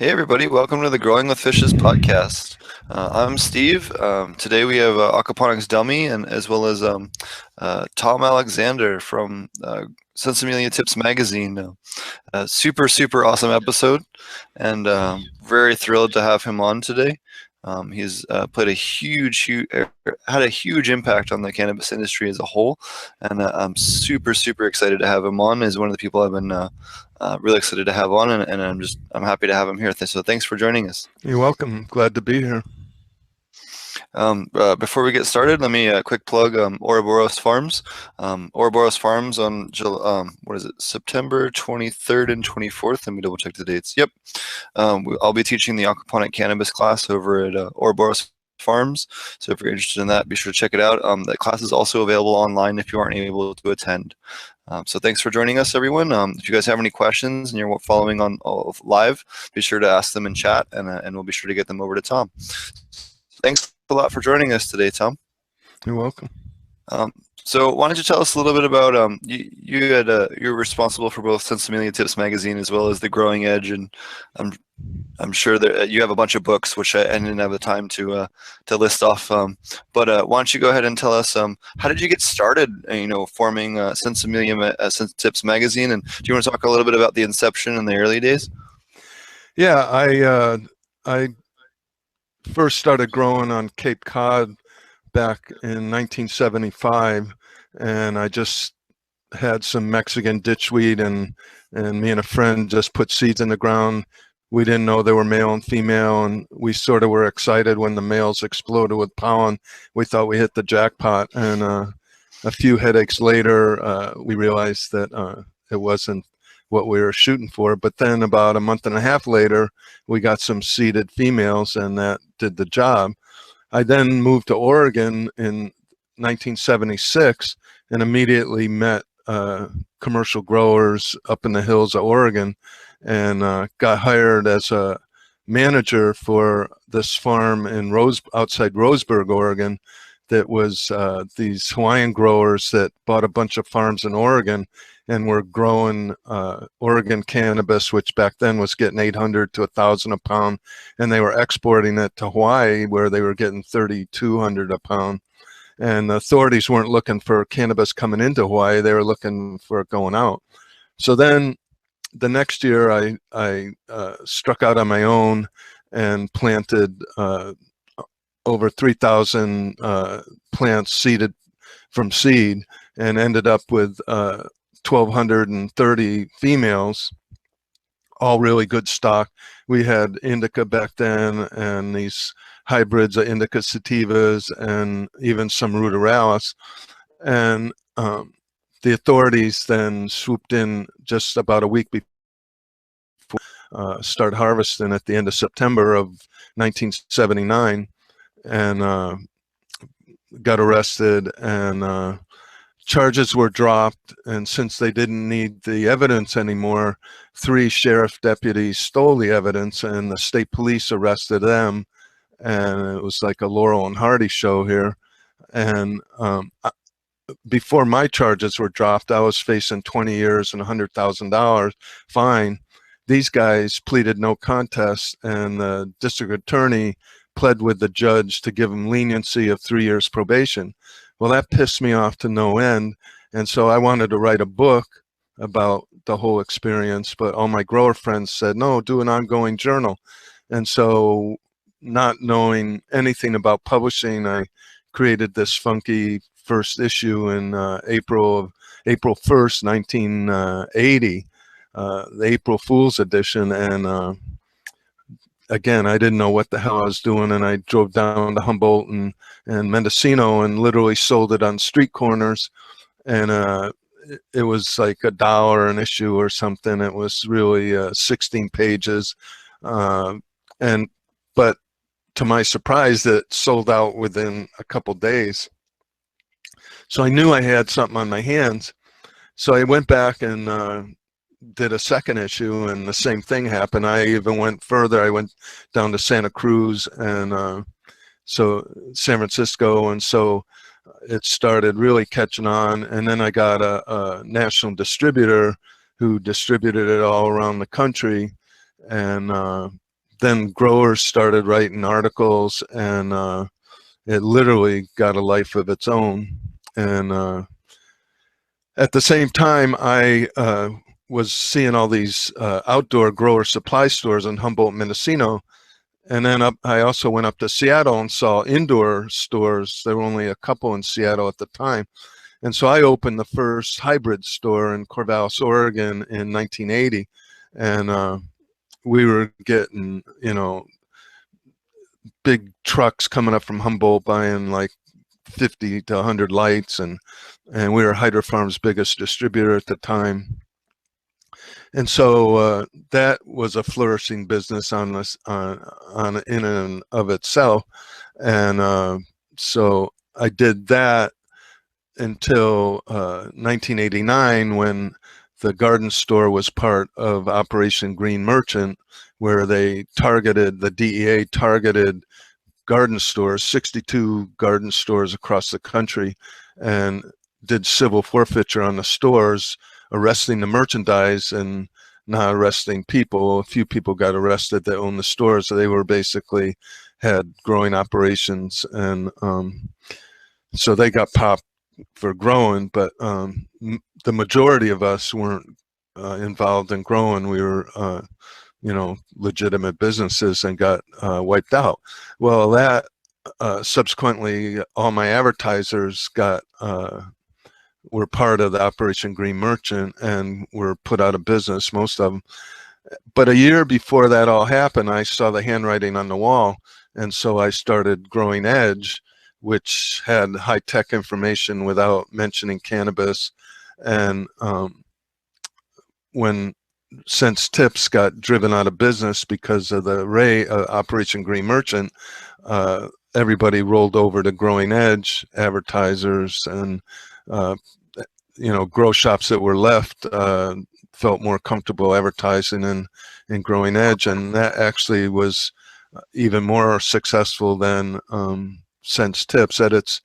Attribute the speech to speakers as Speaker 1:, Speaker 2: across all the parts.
Speaker 1: Hey everybody, welcome to the Growing with Fishes podcast. I'm Steve. Today we have aquaponics dummy and as well as Tom Alexander from Sensimilla Tips Magazine. Super awesome episode, and very thrilled to have him on today. He's played a had a huge impact on the cannabis industry as a whole, and I'm super excited to have him on. He's one of the people I've been really excited to have on, and I'm happy to have him here. So thanks for joining us.
Speaker 2: You're welcome. Glad to be here.
Speaker 1: Before we get started, let me quick plug Ouroboros Farms. Ouroboros Farms on what is it, September 23rd and 24th. Let me double check the dates. Yep. I'll be teaching the aquaponic cannabis class over at Ouroboros Farms. So if you're interested in that, be sure to check it out. That class is also available online if you aren't able to attend. So thanks for joining us, everyone. If you guys have any questions and you're following on live, be sure to ask them in chat, and we'll be sure to get them over to Tom. Thanks a lot for joining us today, Tom.
Speaker 2: You're welcome.
Speaker 1: So why don't you tell us a little bit about you're responsible for both Sensimilla Tips Magazine as well as The Growing Edge, and I'm sure that you have a bunch of books which I didn't have the time to list off. But why don't you go ahead and tell us how did you get started? Forming Sensimilla Tips Magazine, and do you want to talk a little bit about the inception in the early days?
Speaker 2: Yeah, I first started growing on Cape Cod back in 1975, and I just had some Mexican ditchweed, and me and a friend just put seeds in the ground. We didn't know they were male and female, and we sort of were excited when the males exploded with pollen. We thought we hit the jackpot, and a few headaches later, we realized that it wasn't what we were shooting for. But then about a month and a half later, we got some seeded females, and that did the job. I then moved to Oregon in 1976 and immediately met commercial growers up in the hills of Oregon, and got hired as a manager for this farm in outside Roseburg, Oregon, that was these Hawaiian growers that bought a bunch of farms in Oregon and were growing Oregon cannabis, which back then was getting 800 to 1,000 a pound, and they were exporting it to Hawaii, where they were getting 3,200 a pound. And the authorities weren't looking for cannabis coming into Hawaii; they were looking for it going out. So then, the next year, I struck out on my own and planted over 3,000 plants seeded from seed, and ended up with 1,230 females, all really good stock. We had indica back then, and these hybrids of indica sativas, and even some ruderalis. And the authorities then swooped in just about a week before start harvesting at the end of September of 1979, and got arrested, and charges were dropped. And since they didn't need the evidence anymore, 3 sheriff deputies stole the evidence, and the state police arrested them, and it was like a Laurel and Hardy show here. And before my charges were dropped, I was facing 20 years and $100,000 fine. These guys pleaded no contest, and the district attorney pled with the judge to give them leniency of 3 years probation. Well, that pissed me off to no end, and so I wanted to write a book about the whole experience, but all my grower friends said, no, do an ongoing journal. And so, not knowing anything about publishing, I created this funky first issue in April 1st, 1980, the April Fool's edition. And again, I didn't know what the hell I was doing, and I drove down to Humboldt and Mendocino and literally sold it on street corners. And it was like $1 an issue or something. It was really 16 pages, but to my surprise, it sold out within a couple days. So I knew I had something on my hands. So I went back and did a second issue, and the same thing happened. I even went further. I went down to Santa Cruz and so San Francisco, and so it started really catching on. And then I got a national distributor who distributed it all around the country, and then growers started writing articles, and it literally got a life of its own. And at the same time, I was seeing all these outdoor grower supply stores in Humboldt, Mendocino. And then I also went up to Seattle and saw indoor stores. There were only a couple in Seattle at the time. And so I opened the first hybrid store in Corvallis, Oregon in 1980. And we were getting, big trucks coming up from Humboldt buying like 50 to 100 lights. And we were Hydro Farm's biggest distributor at the time. And so that was a flourishing business on this, on in and of itself. And so I did that until 1989, when the garden store was part of Operation Green Merchant, where they targeted, the DEA targeted garden stores, 62 garden stores across the country, and did civil forfeiture on the stores, arresting the merchandise and not arresting people. A few people got arrested that owned the stores. So they were basically had growing operations, and so they got popped for growing, but the majority of us weren't involved in growing. We were legitimate businesses, and got wiped out. Well, that subsequently, all my advertisers were part of the Operation Green Merchant and were put out of business, most of them. But a year before that all happened, I saw the handwriting on the wall, and so I started Growing Edge, which had high-tech information without mentioning cannabis. And when Sense Tips got driven out of business because of the Operation Green Merchant, everybody rolled over to Growing Edge. Advertisers and grow shops that were left felt more comfortable advertising in Growing Edge, and that actually was even more successful than Sense Tips. At its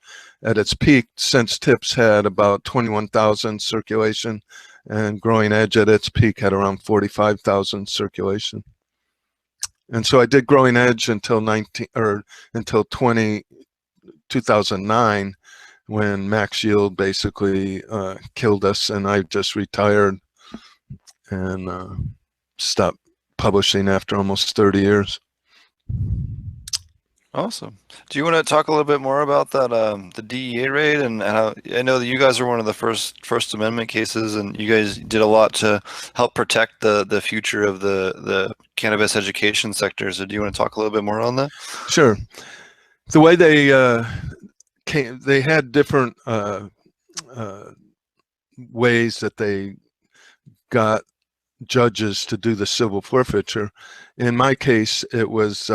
Speaker 2: peak, Sense Tips had about 21,000 circulation, and Growing Edge at its peak had around 45,000 circulation. And so I did Growing Edge until 2009, when Max Yield basically killed us, and I just retired and stopped publishing after almost 30 years.
Speaker 1: Awesome. Do you want to talk a little bit more about that, the DEA raid, and how I know that you guys are one of the First Amendment cases, and you guys did a lot to help protect the future of the cannabis education sector. So do you want to talk a little bit more on that?
Speaker 2: Sure. The way they had different ways that they got judges to do the civil forfeiture. In my case, it was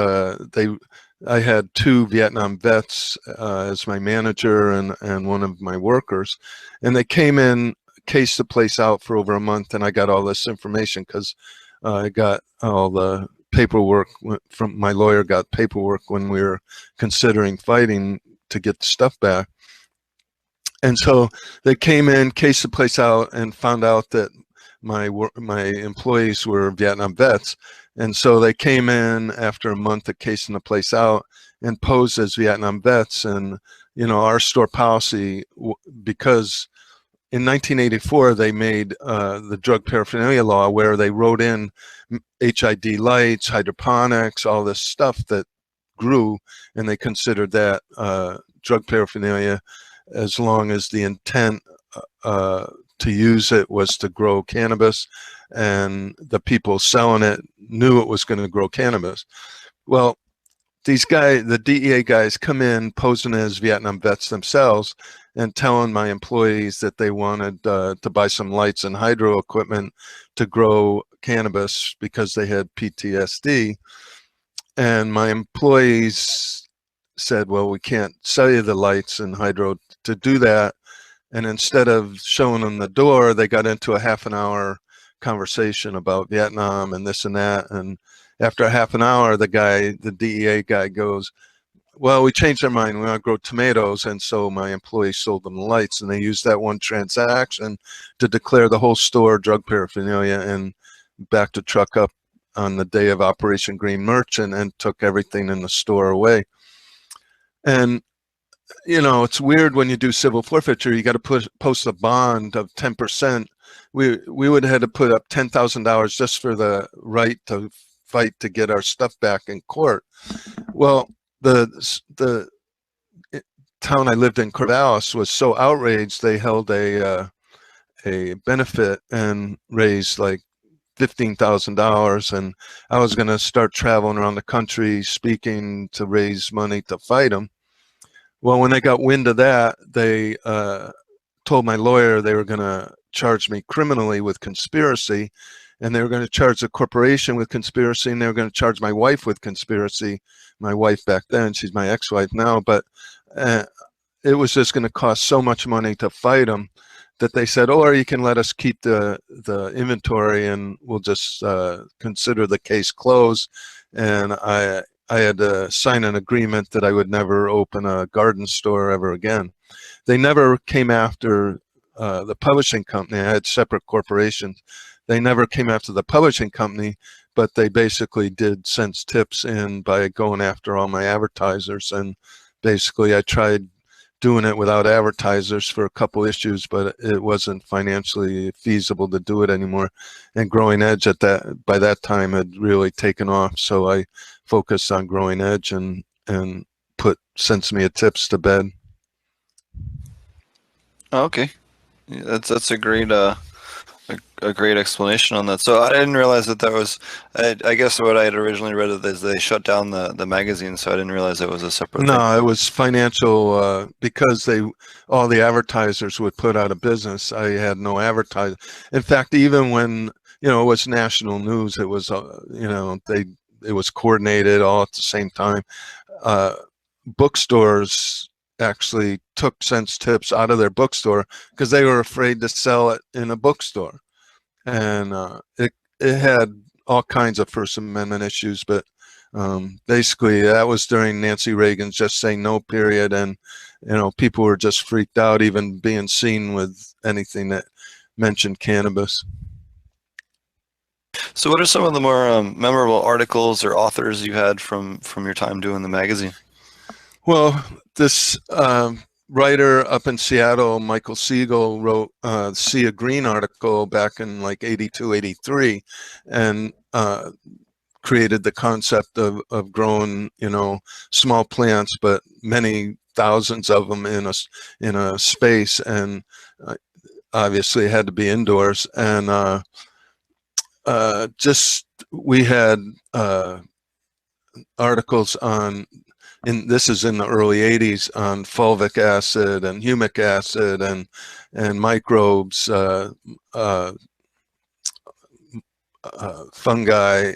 Speaker 2: I had 2 Vietnam vets as my manager and one of my workers, and they came in, cased the place out for over a month, and I got all this information because I got all the paperwork from my lawyer. Got paperwork when we were considering fighting to get the stuff back. And so they came in, cased the place out, and found out that my employees were Vietnam vets. And so they came in after a month of casing the place out and posed as Vietnam vets. And, our store policy, because in 1984, they made the drug paraphernalia law, where they wrote in HID lights, hydroponics, all this stuff that grew, and they considered that drug paraphernalia, as long as the intent to use it was to grow cannabis, and the people selling it knew it was going to grow cannabis. Well, these guys, the DEA guys, come in posing as Vietnam vets themselves and telling my employees that they wanted to buy some lights and hydro equipment to grow cannabis because they had PTSD. And my employees said, well, we can't sell you the lights and hydro to do that. And instead of showing them the door, they got into a half-an-hour conversation about Vietnam and this and that. And after a half an hour, the DEA guy goes, well, we changed our mind. We want to grow tomatoes. And so my employees sold them the lights, and they used that one transaction to declare the whole store drug paraphernalia and back the truck up on the day of Operation Green Merchant and took everything in the store away. And you know, it's weird when you do civil forfeiture, you got to post a bond of 10%. We would have had to put up $10,000 just for the right to fight to get our stuff back in court. Well, the town I lived in, Corvallis, was so outraged they held a benefit and raised like $15,000, and I was going to start traveling around the country speaking to raise money to fight them. Well, when they got wind of that, they told my lawyer they were going to charge me criminally with conspiracy, and they were going to charge the corporation with conspiracy, and they were going to charge my wife with conspiracy. My wife back then, she's my ex-wife now, but it was just going to cost so much money to fight them that they said, or you can let us keep the inventory and we'll just consider the case closed. And I had to sign an agreement that I would never open a garden store ever again. They never came after the publishing company. I had separate corporations. They never came after the publishing company, but they basically did Sense Tips in by going after all my advertisers. And basically I tried doing it without advertisers for a couple issues, but it wasn't financially feasible to do it anymore. And Growing Edge by that time had really taken off. So I focused on Growing Edge and put Sensimilla Tips to bed.
Speaker 1: Oh, okay, yeah, that's a great a great explanation on that. So I didn't realize that was. I guess what I had originally read is they shut down the magazine, so I didn't realize it was a separate thing.
Speaker 2: No, it was financial because all the advertisers would put out of business. I had no advertising. In fact, even when it was national news, it was it was coordinated all at the same time. Bookstores actually took Sense Tips out of their bookstore because they were afraid to sell it in a bookstore. And it had all kinds of First Amendment issues, but basically that was during Nancy Reagan's Just Say No period, and people were just freaked out even being seen with anything that mentioned cannabis.
Speaker 1: So what are some of the more memorable articles or authors you had from your time doing the magazine?
Speaker 2: Well, this writer up in Seattle, Michael Siegel, wrote See a Green article back in like 82, 83, and created the concept of growing, small plants, but many thousands of them in a space, and obviously it had to be indoors. And we had articles on, this is in the early 80s, on fulvic acid and humic acid and microbes, fungi,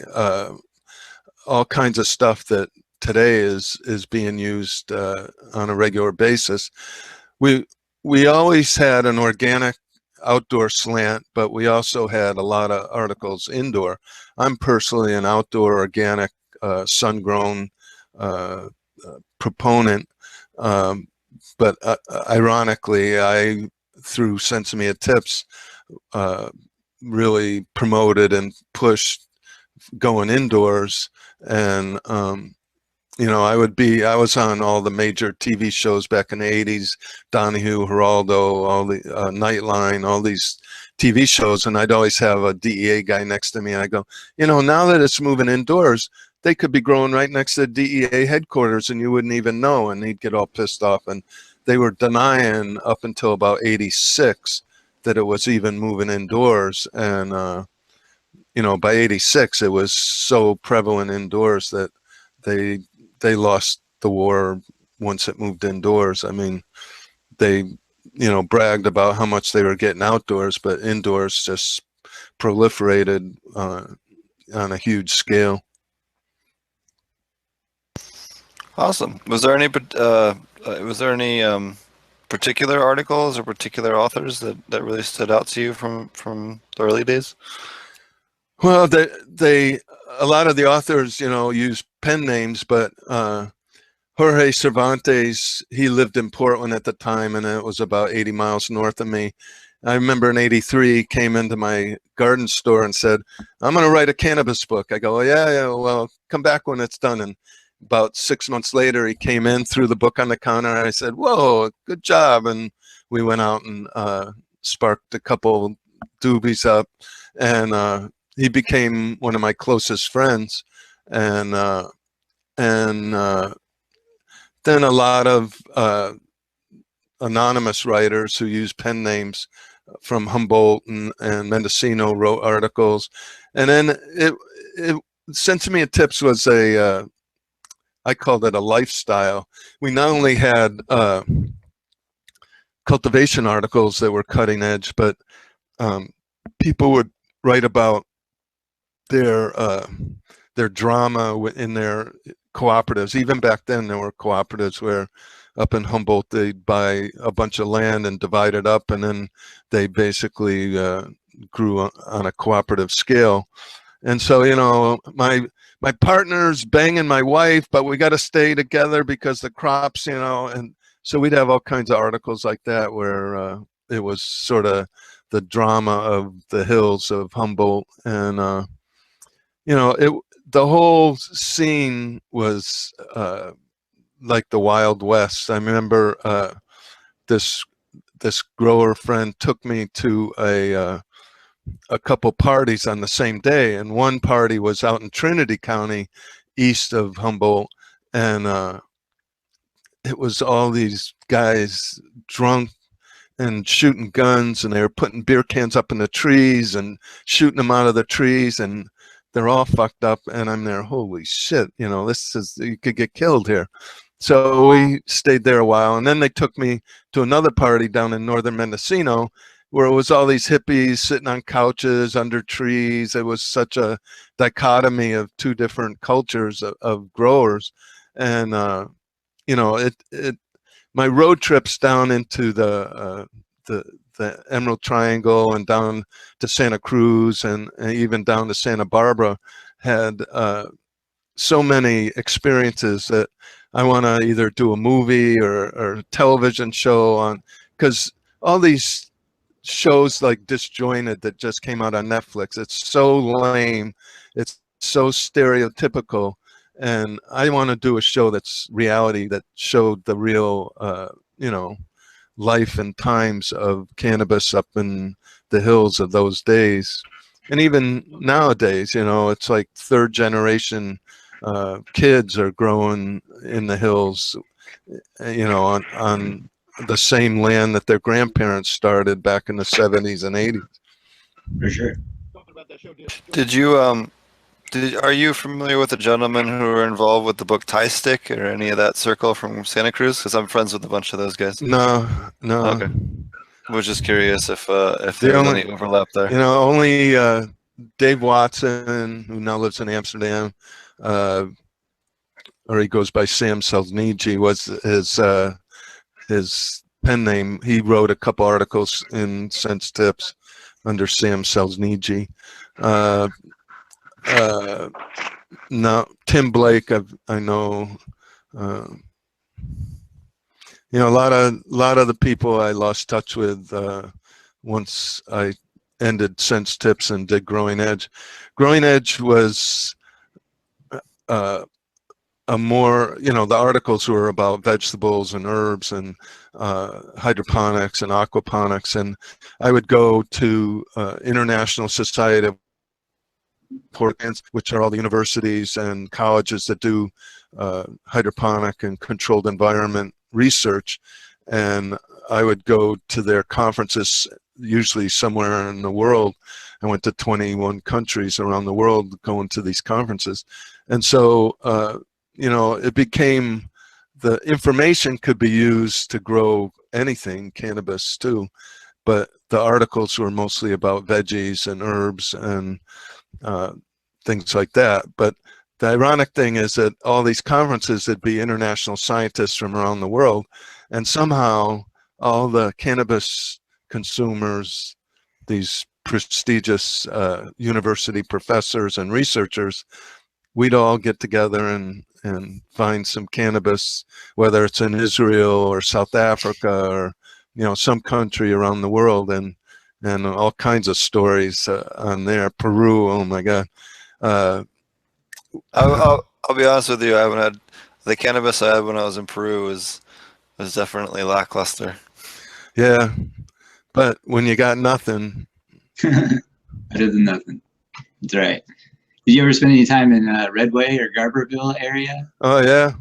Speaker 2: all kinds of stuff that today is being used on a regular basis. We always had an organic outdoor slant, but we also had a lot of articles indoor. I'm personally an outdoor organic sun-grown proponent, but ironically, I, through Sensimilla Tips, really promoted and pushed going indoors. And I was on all the major TV shows back in the 80s, Donahue, Geraldo, all the Nightline, all these TV shows, and I'd always have a DEA guy next to me, and I go, now that it's moving indoors, they could be growing right next to the DEA headquarters and you wouldn't even know. And he'd get all pissed off. And they were denying up until about 86 that it was even moving indoors. And, by 86, it was so prevalent indoors that they lost the war once it moved indoors. I mean, they, bragged about how much they were getting outdoors, but indoors just proliferated on a huge scale.
Speaker 1: Awesome. Was there any particular articles or particular authors that really stood out to you from the early days?
Speaker 2: Well, a lot of the authors, use pen names, but Jorge Cervantes, he lived in Portland at the time, and it was about 80 miles north of me. I remember in 83, he came into my garden store and said, I'm going to write a cannabis book. I go, yeah, well, come back when it's done. And about 6 months later, he came in, threw the book on the counter, and I said, whoa, good job. And we went out and sparked a couple doobies up, and he became one of my closest friends. And then a lot of anonymous writers who use pen names from Humboldt and Mendocino wrote articles. And then Sensimilla Tips was I called it a lifestyle. We not only had cultivation articles that were cutting edge, but people would write about their drama in their cooperatives. Even back then, there were cooperatives where up in Humboldt, they'd buy a bunch of land and divide it up, and then they basically grew on a cooperative scale. And so, you know, my partner's banging my wife, but we got to stay together because the crops, you know. And so we'd have all kinds of articles like that where it was sort of the drama of the hills of Humboldt. And you know, the whole scene was like the Wild West. I remember this grower friend took me to a couple parties on the same day, and one party was out in Trinity County, east of Humboldt, and it was all these guys drunk and shooting guns, and they were putting beer cans up in the trees and shooting them out of the trees, and they're all fucked up. And I'm there, holy shit, you know, you could get killed here. So we stayed there a while, and then they took me to another party down in northern Mendocino, where it was all these hippies sitting on couches under trees. It was such a dichotomy of two different cultures of growers. And you know, my road trips down into the Emerald Triangle and down to Santa Cruz and even down to Santa Barbara had so many experiences that I want to either do a movie or a television show on, because all these shows like Disjointed that just came out on Netflix, it's so lame, it's so stereotypical, and I want to do a show that's reality, that showed the real you know, life and times of cannabis up in the hills of those days. And even nowadays, you know, it's like third generation kids are growing in the hills, you know, on the same land that their grandparents started back in the 70s and 80s.
Speaker 3: For sure.
Speaker 1: Did you are you familiar with the gentlemen who were involved with the book Tie Stick or any of that circle from Santa Cruz? Because I'm friends with a bunch of those guys.
Speaker 2: No.
Speaker 1: Okay. I was just curious if
Speaker 2: The
Speaker 1: there was
Speaker 2: only-
Speaker 1: any overlap there.
Speaker 2: You know, only Dave Watson, who now lives in Amsterdam, or he goes by Sam Selzniji, was his pen name. He wrote a couple articles in Sense Tips under Sam Selzniji. No, Tim Blake, I know. You know, a lot of the people I lost touch with once I ended Sense Tips and did Growing Edge. Growing Edge was a more, you know, the articles were about vegetables and herbs and hydroponics and aquaponics, and I would go to International Society of Portlands, which are all the universities and colleges that do hydroponic and controlled environment research, and I would go to their conferences, usually somewhere in the world. I went to 21 countries around the world going to these conferences, and so you know, it became, the information could be used to grow anything, cannabis too, but the articles were mostly about veggies and herbs and things like that. But the ironic thing is that all these conferences, would be international scientists from around the world, and somehow all the cannabis consumers, these prestigious university professors and researchers, we'd all get together and find some cannabis, whether it's in Israel or South Africa or, you know, some country around the world, and and all kinds of stories on there. Peru, oh my God.
Speaker 1: I'll be honest with you. I haven't had the cannabis I had when I was in Peru was definitely lackluster.
Speaker 2: Yeah, but when you got nothing.
Speaker 3: Better than nothing. That's right. Did you ever spend any time in Redway or Garberville area?
Speaker 2: Oh yeah,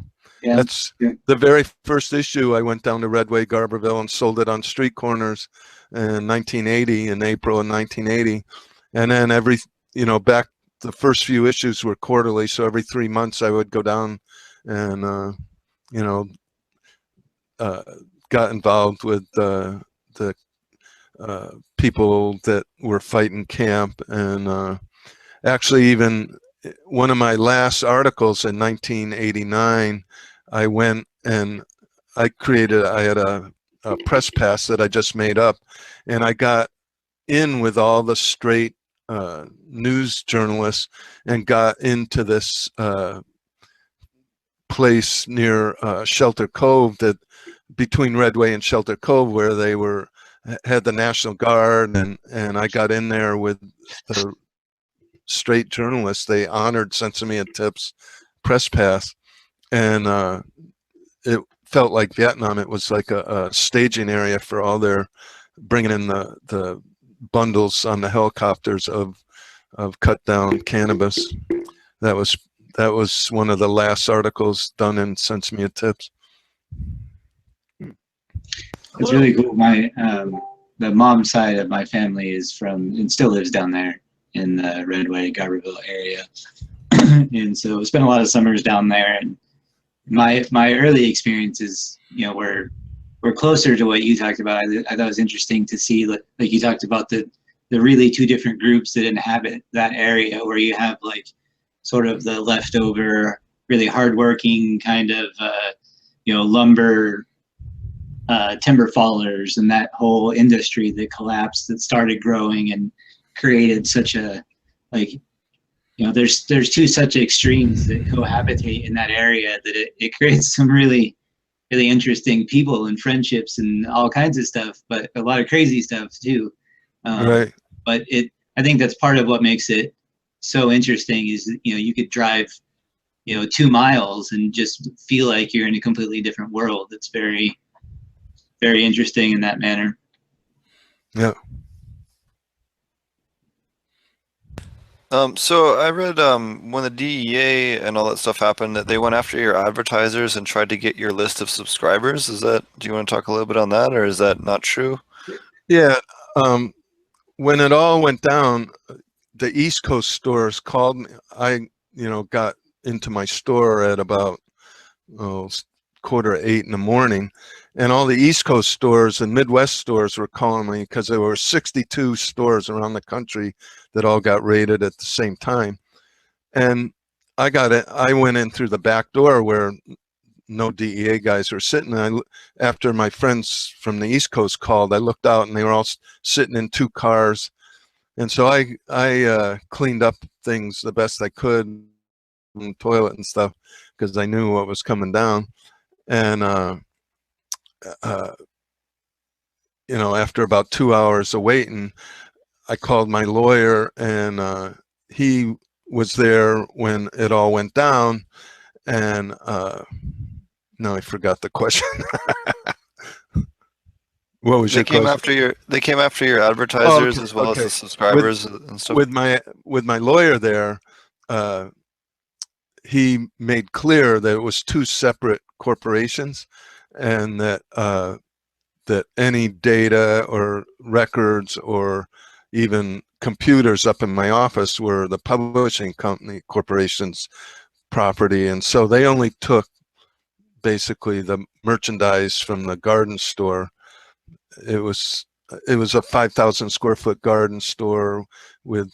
Speaker 3: Yeah.
Speaker 2: that's the very first issue. I went down to Redway, Garberville, and sold it on street corners in 1980, in April of 1980. And then back the first few issues were quarterly, so every 3 months I would go down and, you know, got involved with the people that were fighting camp. And actually, even one of my last articles in 1989, I went and I had a press pass that I just made up, and I got in with all the straight news journalists and got into this place near Shelter Cove, that between Redway and Shelter Cove, where they had the National Guard, and I got in there with the straight journalists. They honored Sensimilla Tips press pass, and it felt like Vietnam. It was like a staging area for all their bringing in the bundles on the helicopters of cut down cannabis. That was one of the last articles done in Sensimilla Tips.
Speaker 3: It's really cool. My the mom side of my family is from and still lives down there in the Redway, Garberville area, and so spent a lot of summers down there. And my early experiences, were closer to what you talked about. I thought it was interesting to see, like you talked about the really two different groups that inhabit that area, where you have like sort of the leftover, really hardworking kind of lumber. Timber fallers and that whole industry that collapsed, that started growing and created such a, there's two such extremes that cohabitate in that area that it creates some really, really interesting people and friendships and all kinds of stuff, but a lot of crazy stuff too.
Speaker 2: Right.
Speaker 3: But I think that's part of what makes it so interesting is, you could drive, 2 miles and just feel like you're in a completely different world. It's very, very interesting in that manner.
Speaker 2: Yeah.
Speaker 1: So I read when the DEA and all that stuff happened, that they went after your advertisers and tried to get your list of subscribers. Do you want to talk a little bit on that, or is that not true?
Speaker 2: Yeah. When it all went down, the East Coast stores called me. I, got into my store at about 7:45 in the morning, and all the East Coast stores and Midwest stores were calling me because there were 62 stores around the country that all got raided at the same time. And I went in through the back door where no DEA guys were sitting. After my friends from the East Coast called, I looked out and they were all sitting in 2 cars. And so I cleaned up things the best I could, in the toilet and stuff, because I knew what was coming down. And after about 2 hours of waiting, I called my lawyer, and he was there when it all went down. And no, I forgot the question. What was your question?
Speaker 1: They came after your advertisers as well as the subscribers and stuff.
Speaker 2: With my lawyer there, he made clear that it was 2 separate corporations, and that that any data or records or even computers up in my office were the publishing company corporation's property. And so they only took basically the merchandise from the garden store. It was a 5,000 square foot garden store with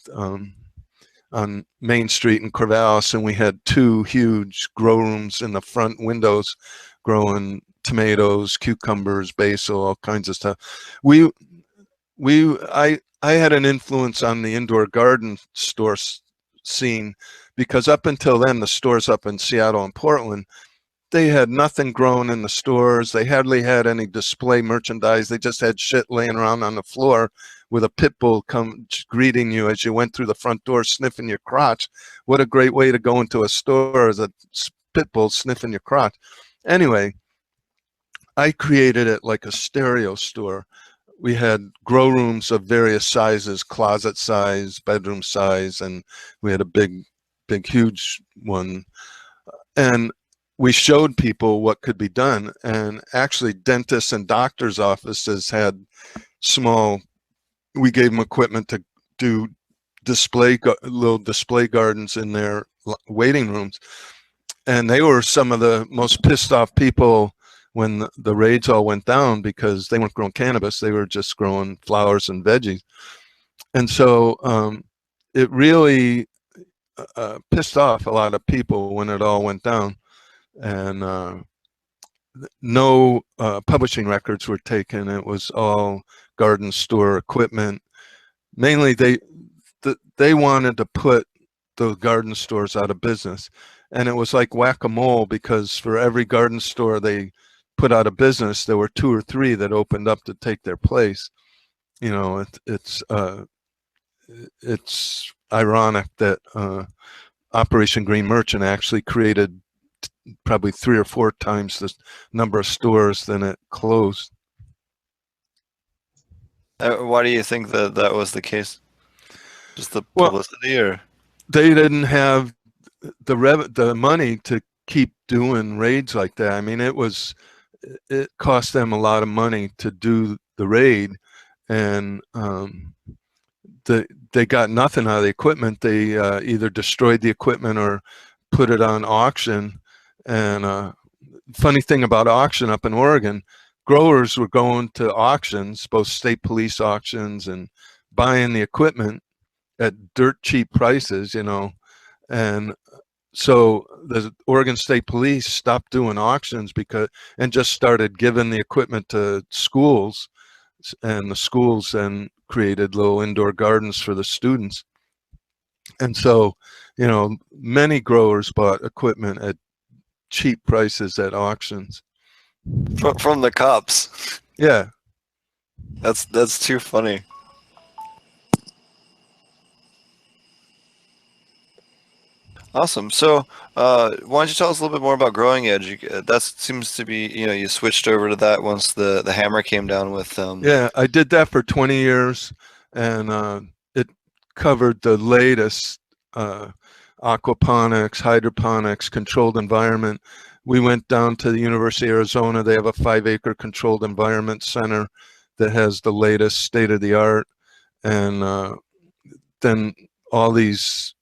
Speaker 2: on Main Street in Corvallis, and we had 2 huge grow rooms in the front windows growing tomatoes, cucumbers, basil, all kinds of stuff. I had an influence on the indoor garden store scene, because up until then, the stores up in Seattle and Portland, they had nothing grown in the stores. They hardly had any display merchandise. They just had shit laying around on the floor with a pit bull come greeting you as you went through the front door sniffing your crotch. What a great way to go into a store, as a pit bull sniffing your crotch. Anyway, I created it like a stereo store. We had grow rooms of various sizes, closet size, bedroom size, and we had a big, huge one. And we showed people what could be done. And actually, dentists and doctors' offices had small, we gave them equipment to do little display gardens in their waiting rooms. And they were some of the most pissed off people when the raids all went down, because they weren't growing cannabis, they were just growing flowers and veggies. And so it really pissed off a lot of people when it all went down. And no publishing records were taken. It was all garden store equipment. Mainly they wanted to put the garden stores out of business. And it was like whack-a-mole, because for every garden store they put out of business, there were 2 or 3 that opened up to take their place. You know, it's ironic that Operation Green Merchant actually created probably 3 or 4 times the number of stores than it closed.
Speaker 1: Why do you think that that was the case? Just the publicity, or
Speaker 2: they didn't have the money to keep doing raids like that. I mean, it cost them a lot of money to do the raid, and they got nothing out of the equipment. They either destroyed the equipment or put it on auction. And funny thing about auction up in Oregon, growers were going to auctions, both state police auctions, and buying the equipment at dirt cheap prices, you know. And so the Oregon State Police stopped doing auctions and just started giving the equipment to schools, and the schools then created little indoor gardens for the students. And so, you know, many growers bought equipment at cheap prices at auctions.
Speaker 1: From the cops?
Speaker 2: Yeah.
Speaker 1: That's too funny. Awesome. So, why don't you tell us a little bit more about Growing Edge? That seems to be, you know, you switched over to that once the hammer came down with.
Speaker 2: Yeah, I did that for 20 years, and it covered the latest aquaponics, hydroponics, controlled environment. We went down to the University of Arizona. They have a 5-acre controlled environment center that has the latest state-of-the-art, and then all these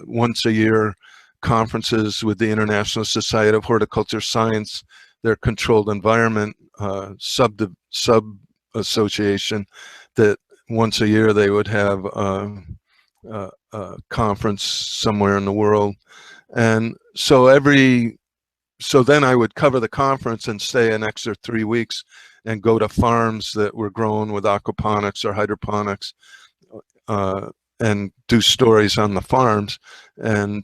Speaker 2: once a year conferences with the International Society of Horticulture Science, their controlled environment sub association, that once a year they would have a conference somewhere in the world. And so then I would cover the conference and stay an extra 3 weeks and go to farms that were grown with aquaponics or hydroponics, and do stories on the farms and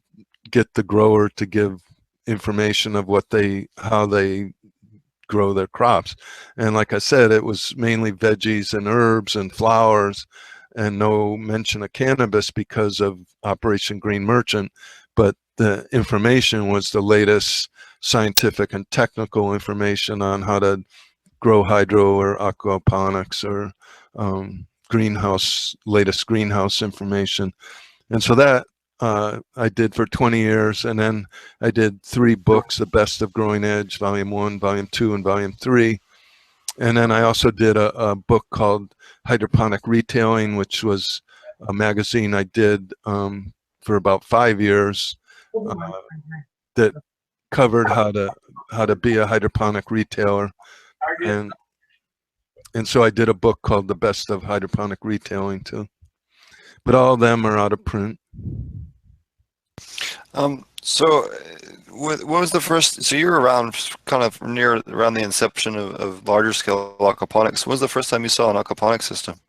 Speaker 2: get the grower to give information of how they grow their crops. And like I said, it was mainly veggies and herbs and flowers, and no mention of cannabis because of Operation Green Merchant. But the information was the latest scientific and technical information on how to grow hydro or aquaponics or latest greenhouse information. And so that I did for 20 years. And then I did 3 books, The Best of Growing Edge, Volume 1, Volume 2, and Volume 3. And then I also did a book called Hydroponic Retailing, which was a magazine I did for about 5 years that covered how to be a hydroponic retailer. And so I did a book called The Best of Hydroponic Retailing too. But all of them are out of print.
Speaker 1: So what was the first, so you were around kind of around the inception of larger scale aquaponics. When was the first time you saw an aquaponics system?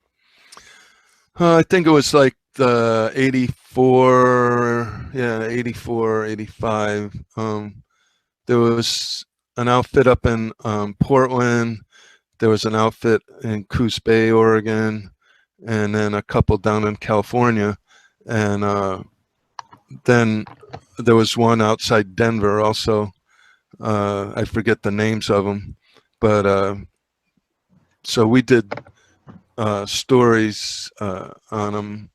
Speaker 2: I think it was like the 84, 85. There was an outfit up in Portland. There was an outfit in Coos Bay, Oregon, and then a couple down in California, and then there was one outside Denver also. I forget the names of them, but so we did stories on them,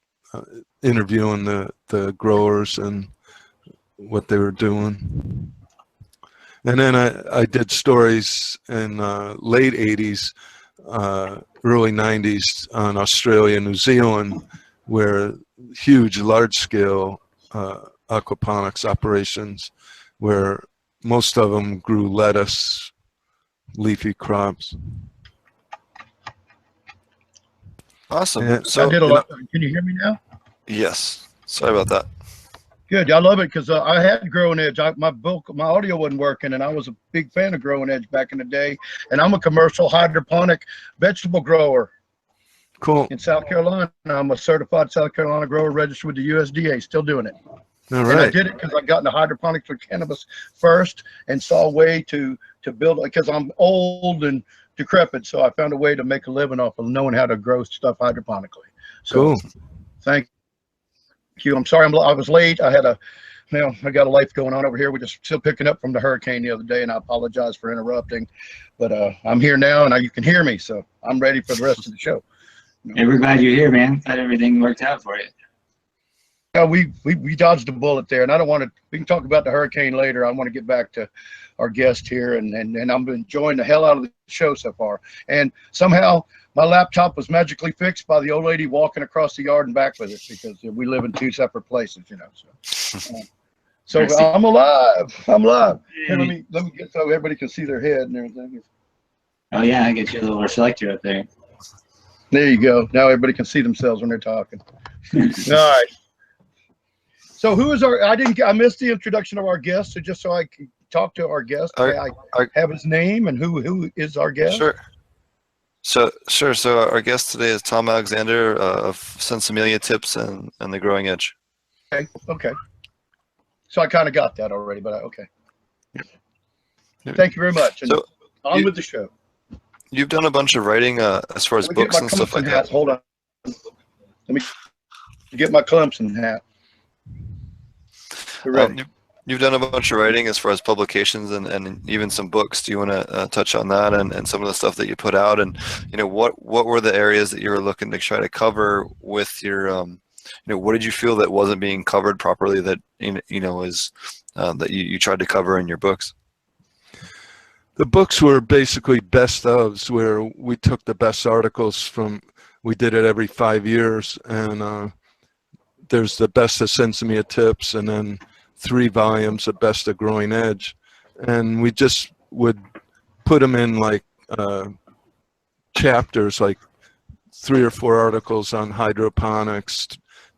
Speaker 2: interviewing the growers and what they were doing. And then I did stories in late 80s, early 90s on Australia, New Zealand, where huge, large-scale aquaponics operations, where most of them grew lettuce, leafy crops.
Speaker 1: Awesome.
Speaker 2: And,
Speaker 1: So,
Speaker 4: I did a lot. Can you hear me now?
Speaker 1: yes. Sorry about that.
Speaker 4: Good. I love it because I had Growing Edge. My audio wasn't working, and I was a big fan of Growing Edge back in the day. And I'm a commercial hydroponic vegetable grower.
Speaker 2: Cool.
Speaker 4: In South Carolina. I'm a certified South Carolina grower, registered with the USDA. Still doing it.
Speaker 2: All
Speaker 4: right.
Speaker 2: right.
Speaker 4: And I did it because I got into hydroponics for cannabis first, and saw a way to build, because I'm old and decrepit, so I found a way to make a living off of knowing how to grow stuff hydroponically. So,
Speaker 2: cool.
Speaker 4: Thank you. I'm sorry I was late. I got a life going on over here. We're just still picking up from the hurricane the other day, and I apologize for interrupting. But I'm here now, and you can hear me, so I'm ready for the rest of the show.
Speaker 3: Hey, we're glad you're here, man. Glad everything worked out for you.
Speaker 4: Yeah, we dodged a bullet there, and I don't want to. We can talk about the hurricane later. I want to get back to our guest here, and I'm enjoying the hell out of the show so far. And somehow my laptop was magically fixed by the old lady walking across the yard and back with it, because we live in two separate places, you know. So I'm alive. I'm alive. Here, let me get so everybody can see their head and everything.
Speaker 3: Oh yeah, I get you a little selector up there.
Speaker 4: There you go. Now everybody can see themselves when they're talking. All right. So who is I missed the introduction of our guest, so just so I can talk to our guest, I have his name and who is our guest.
Speaker 1: Sure. So our guest today is Tom Alexander of Sensimilla Tips and the Growing Edge.
Speaker 4: Okay. So I kind of got that already, but okay. Thank you very much. And
Speaker 1: so
Speaker 4: on with the show.
Speaker 1: You've done a bunch of writing as far as books and stuff like that.
Speaker 4: Hold on. Let me get my Clemson hat.
Speaker 1: You've done a bunch of writing as far as publications and even some books. Do you want to touch on that and some of the stuff that you put out? And what were the areas that you were looking to try to cover with your what did you feel that wasn't being covered properly that is that you tried to cover in your books?
Speaker 2: The books were basically best ofs, where we took the best articles from. We did it every 5 years, and there's the best of Sensimilla Tips, and then 3 volumes of best of Growing Edge, and we just would put them in like chapters, like 3 or 4 articles on hydroponics,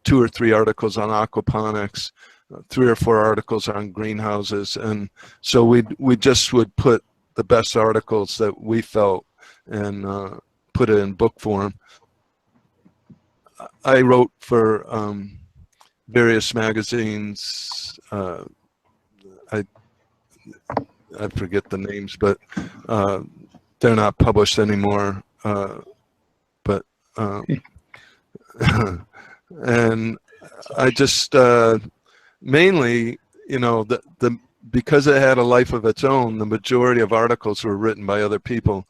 Speaker 2: 2 or 3 articles on aquaponics, 3 or 4 articles on greenhouses, and so we just would put the best articles that we felt and put it in book form. I wrote for various magazines. I forget the names, but they're not published anymore. But and I just mainly, because it had a life of its own, the majority of articles were written by other people.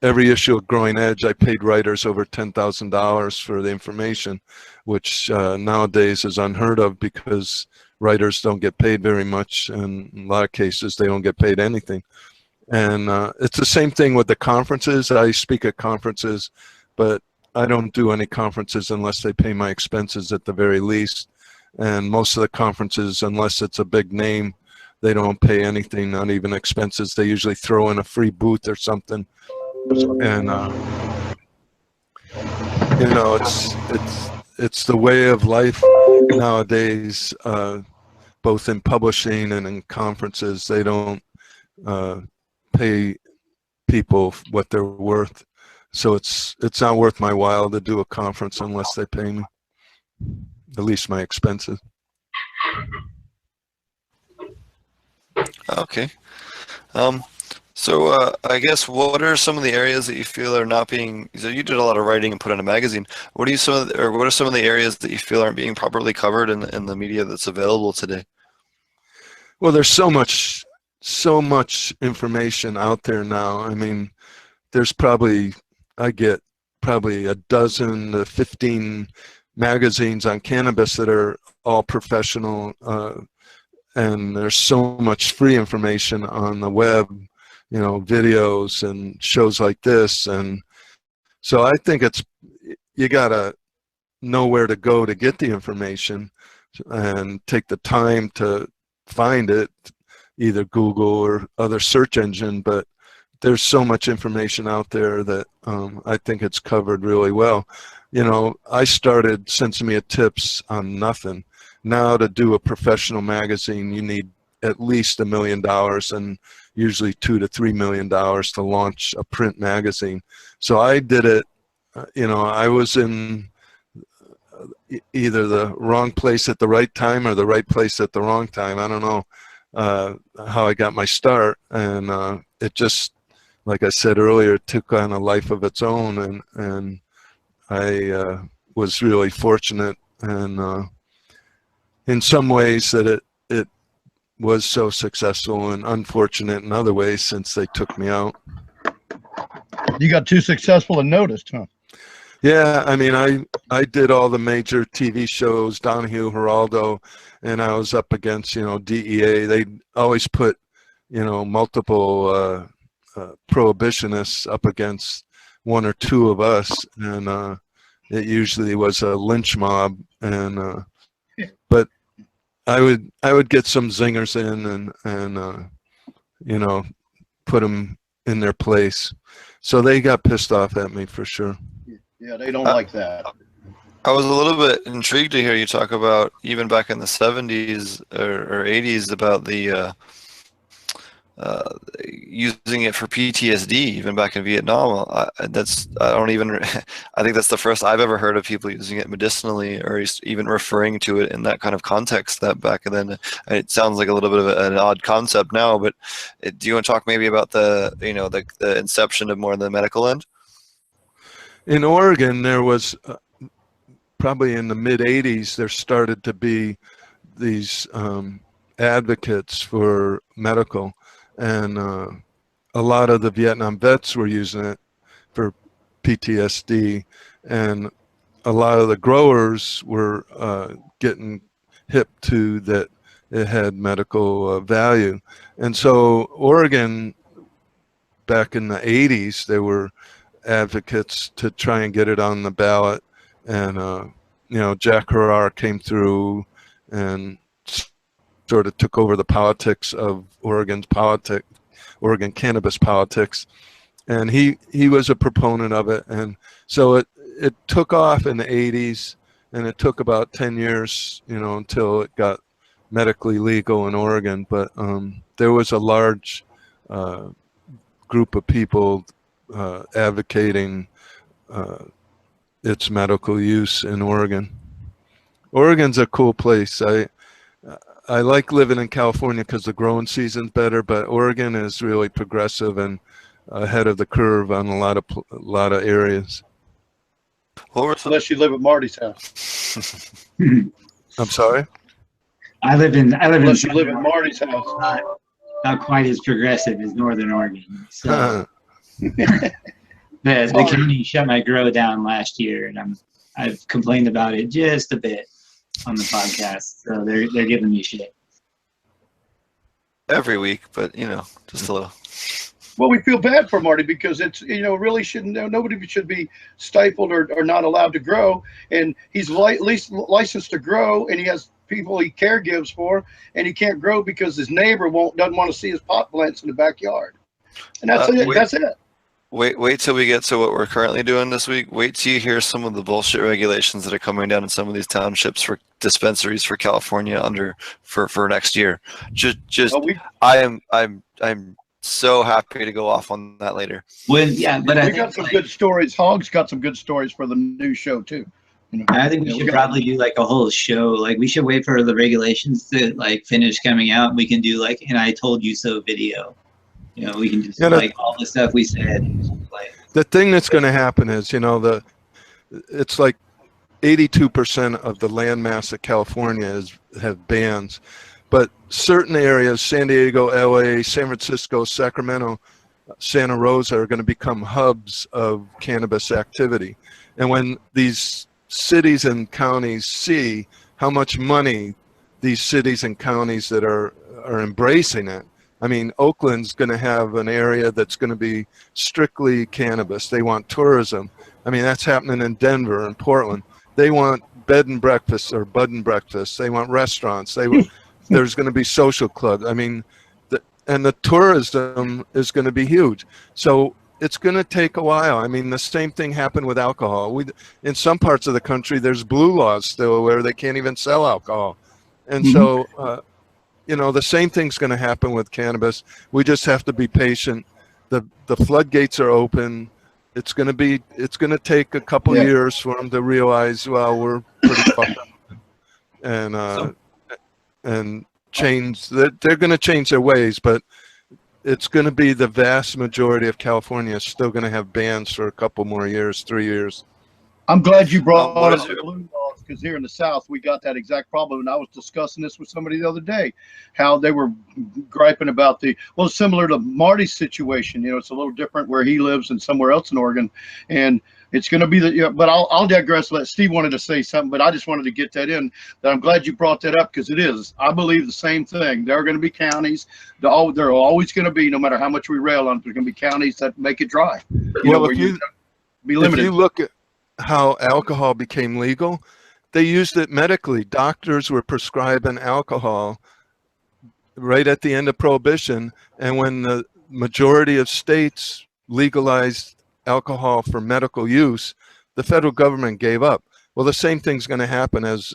Speaker 2: Every issue of Growing Edge, I paid writers over $10,000 for the information, which nowadays is unheard of because writers don't get paid very much. And in a lot of cases, they don't get paid anything. And it's the same thing with the conferences. I speak at conferences, but I don't do any conferences unless they pay my expenses at the very least. And most of the conferences, unless it's a big name, they don't pay anything, not even expenses. They usually throw in a free booth or something. And it's the way of life nowadays, both in publishing and in conferences. They don't pay people what they're worth, so it's not worth my while to do a conference unless they pay me at least my expenses.
Speaker 1: Okay. So I guess what are some of the areas that you feel are not being? So you did a lot of writing and put in a magazine. What are you some of or what are some of the areas that you feel aren't being properly covered in the media that's available today?
Speaker 2: Well, there's so much information out there now. I mean, there's probably, I get probably a dozen to 15 magazines on cannabis that are all professional, and there's so much free information on the web, you know, videos and shows like this. And so I think you gotta know where to go to get the information and take the time to find it, either Google or other search engine. But there's so much information out there that I think it's covered really well. You know, I started Sensimilla Tips on nothing. Now to do a professional magazine, you need at least $1 million and usually $2 to $3 million to launch a print magazine. So I did it, you know, I was in either the wrong place at the right time or the right place at the wrong time. I don't know how I got my start, and it just, like I said earlier, took on a life of its own, and I was really fortunate, and in some ways that it was so successful, and unfortunate in other ways since they took me out.
Speaker 4: You got too successful and noticed, huh?
Speaker 2: Yeah, I mean, I did all the major TV shows, Donahue, Geraldo, and I was up against, you know, DEA. They always put, you know, multiple prohibitionists up against one or two of us, and it usually was a lynch mob. And but I would get some zingers in and you know, put them in their place. So they got pissed off at me for sure.
Speaker 4: Yeah, they don't like that.
Speaker 1: I was a little bit intrigued to hear you talk about even back in the 70s or 80s about the using it for PTSD, even back in Vietnam. I don't even, I think that's the first I've ever heard of people using it medicinally or even referring to it in that kind of context. That back then, it sounds like a little bit of an odd concept now, but do you want to talk maybe about the, you know, the inception of more of the medical end?
Speaker 2: In Oregon, there was probably in the mid 80s, there started to be these advocates for medical, and a lot of the Vietnam vets were using it for PTSD, and a lot of the growers were getting hip to that it had medical value. And so Oregon, back in the 80s, they were advocates to try and get it on the ballot, and you know, Jack Harrar came through and sort of took over the politics of Oregon cannabis politics, and he was a proponent of it. And so it took off in the 80s, and it took about 10 years, you know, until it got medically legal in Oregon. But there was a large group of people advocating its medical use in Oregon. Oregon's a cool place. I like living in California because the growing season's better, but Oregon is really progressive and ahead of the curve on a lot of areas.
Speaker 4: Unless you live at Marty's house.
Speaker 2: I'm sorry?
Speaker 3: I live
Speaker 4: Unless you live at Marty's house.
Speaker 3: Not quite as progressive as Northern Oregon. So the county shut my grow down last year, and I've complained about it just a bit on the podcast. So they're giving me shit
Speaker 1: Every week, but you know, just a little.
Speaker 4: Well, we feel bad for Marty because it's, you know, really shouldn't, nobody should be stifled or not allowed to grow. And he's at least licensed to grow, and he has people he caregivers for, and he can't grow because his neighbor doesn't want to see his pot plants in the backyard. And that's it. That's it.
Speaker 1: Wait till we get to what we're currently doing this week. Wait till you hear some of the bullshit regulations that are coming down in some of these townships for dispensaries for California for next year. I'm so happy to go off on that later.
Speaker 3: Well, yeah, but
Speaker 4: we got some good stories. Hog's got some good stories for the new show too. You know,
Speaker 3: I think we should probably do like a whole show. Like we should wait for the regulations to like finish coming out. We can do like an "I told you so" video. You know, we can just
Speaker 2: Yeah,
Speaker 3: like all the stuff we said. Like,
Speaker 2: the thing that's going to happen is, you know, it's like 82% of the land mass of California have bans, but certain areas, San Diego, LA, San Francisco, Sacramento, Santa Rosa, are going to become hubs of cannabis activity. And when these cities and counties see how much money these cities and counties that are embracing it, I mean, Oakland's going to have an area that's going to be strictly cannabis. They want tourism. I mean, that's happening in Denver and Portland. They want bed and breakfast or bud and breakfast. They want restaurants. There's going to be social clubs. I mean, and the tourism is going to be huge. So it's going to take a while. I mean, the same thing happened with alcohol. In some parts of the country, there's blue laws still where they can't even sell alcohol. And so, you know, the same thing's going to happen with cannabis. We just have to be patient. The floodgates are open. It's going to take a couple years for them to realize, well, we're pretty fucked up. And change that. They're going to change their ways, but it's going to be the vast majority of California is still going to have bans for a couple more years, 3 years.
Speaker 4: I'm glad you brought up the blue laws, because here in the South, we got that exact problem. And I was discussing this with somebody the other day, how they were griping about similar to Marty's situation. You know, it's a little different where he lives and somewhere else in Oregon. And it's going to be but I'll digress. Steve wanted to say something, but I just wanted to get that in, that I'm glad you brought that up, because it is. I believe the same thing. There are going to be counties. There are always going to be, no matter how much we rail on, there's going to be counties that make it dry.
Speaker 2: If you look at how alcohol became legal, they used it medically. Doctors were prescribing alcohol right at the end of Prohibition, and when the majority of states legalized alcohol for medical use, the federal government gave up. Well, the same thing's going to happen as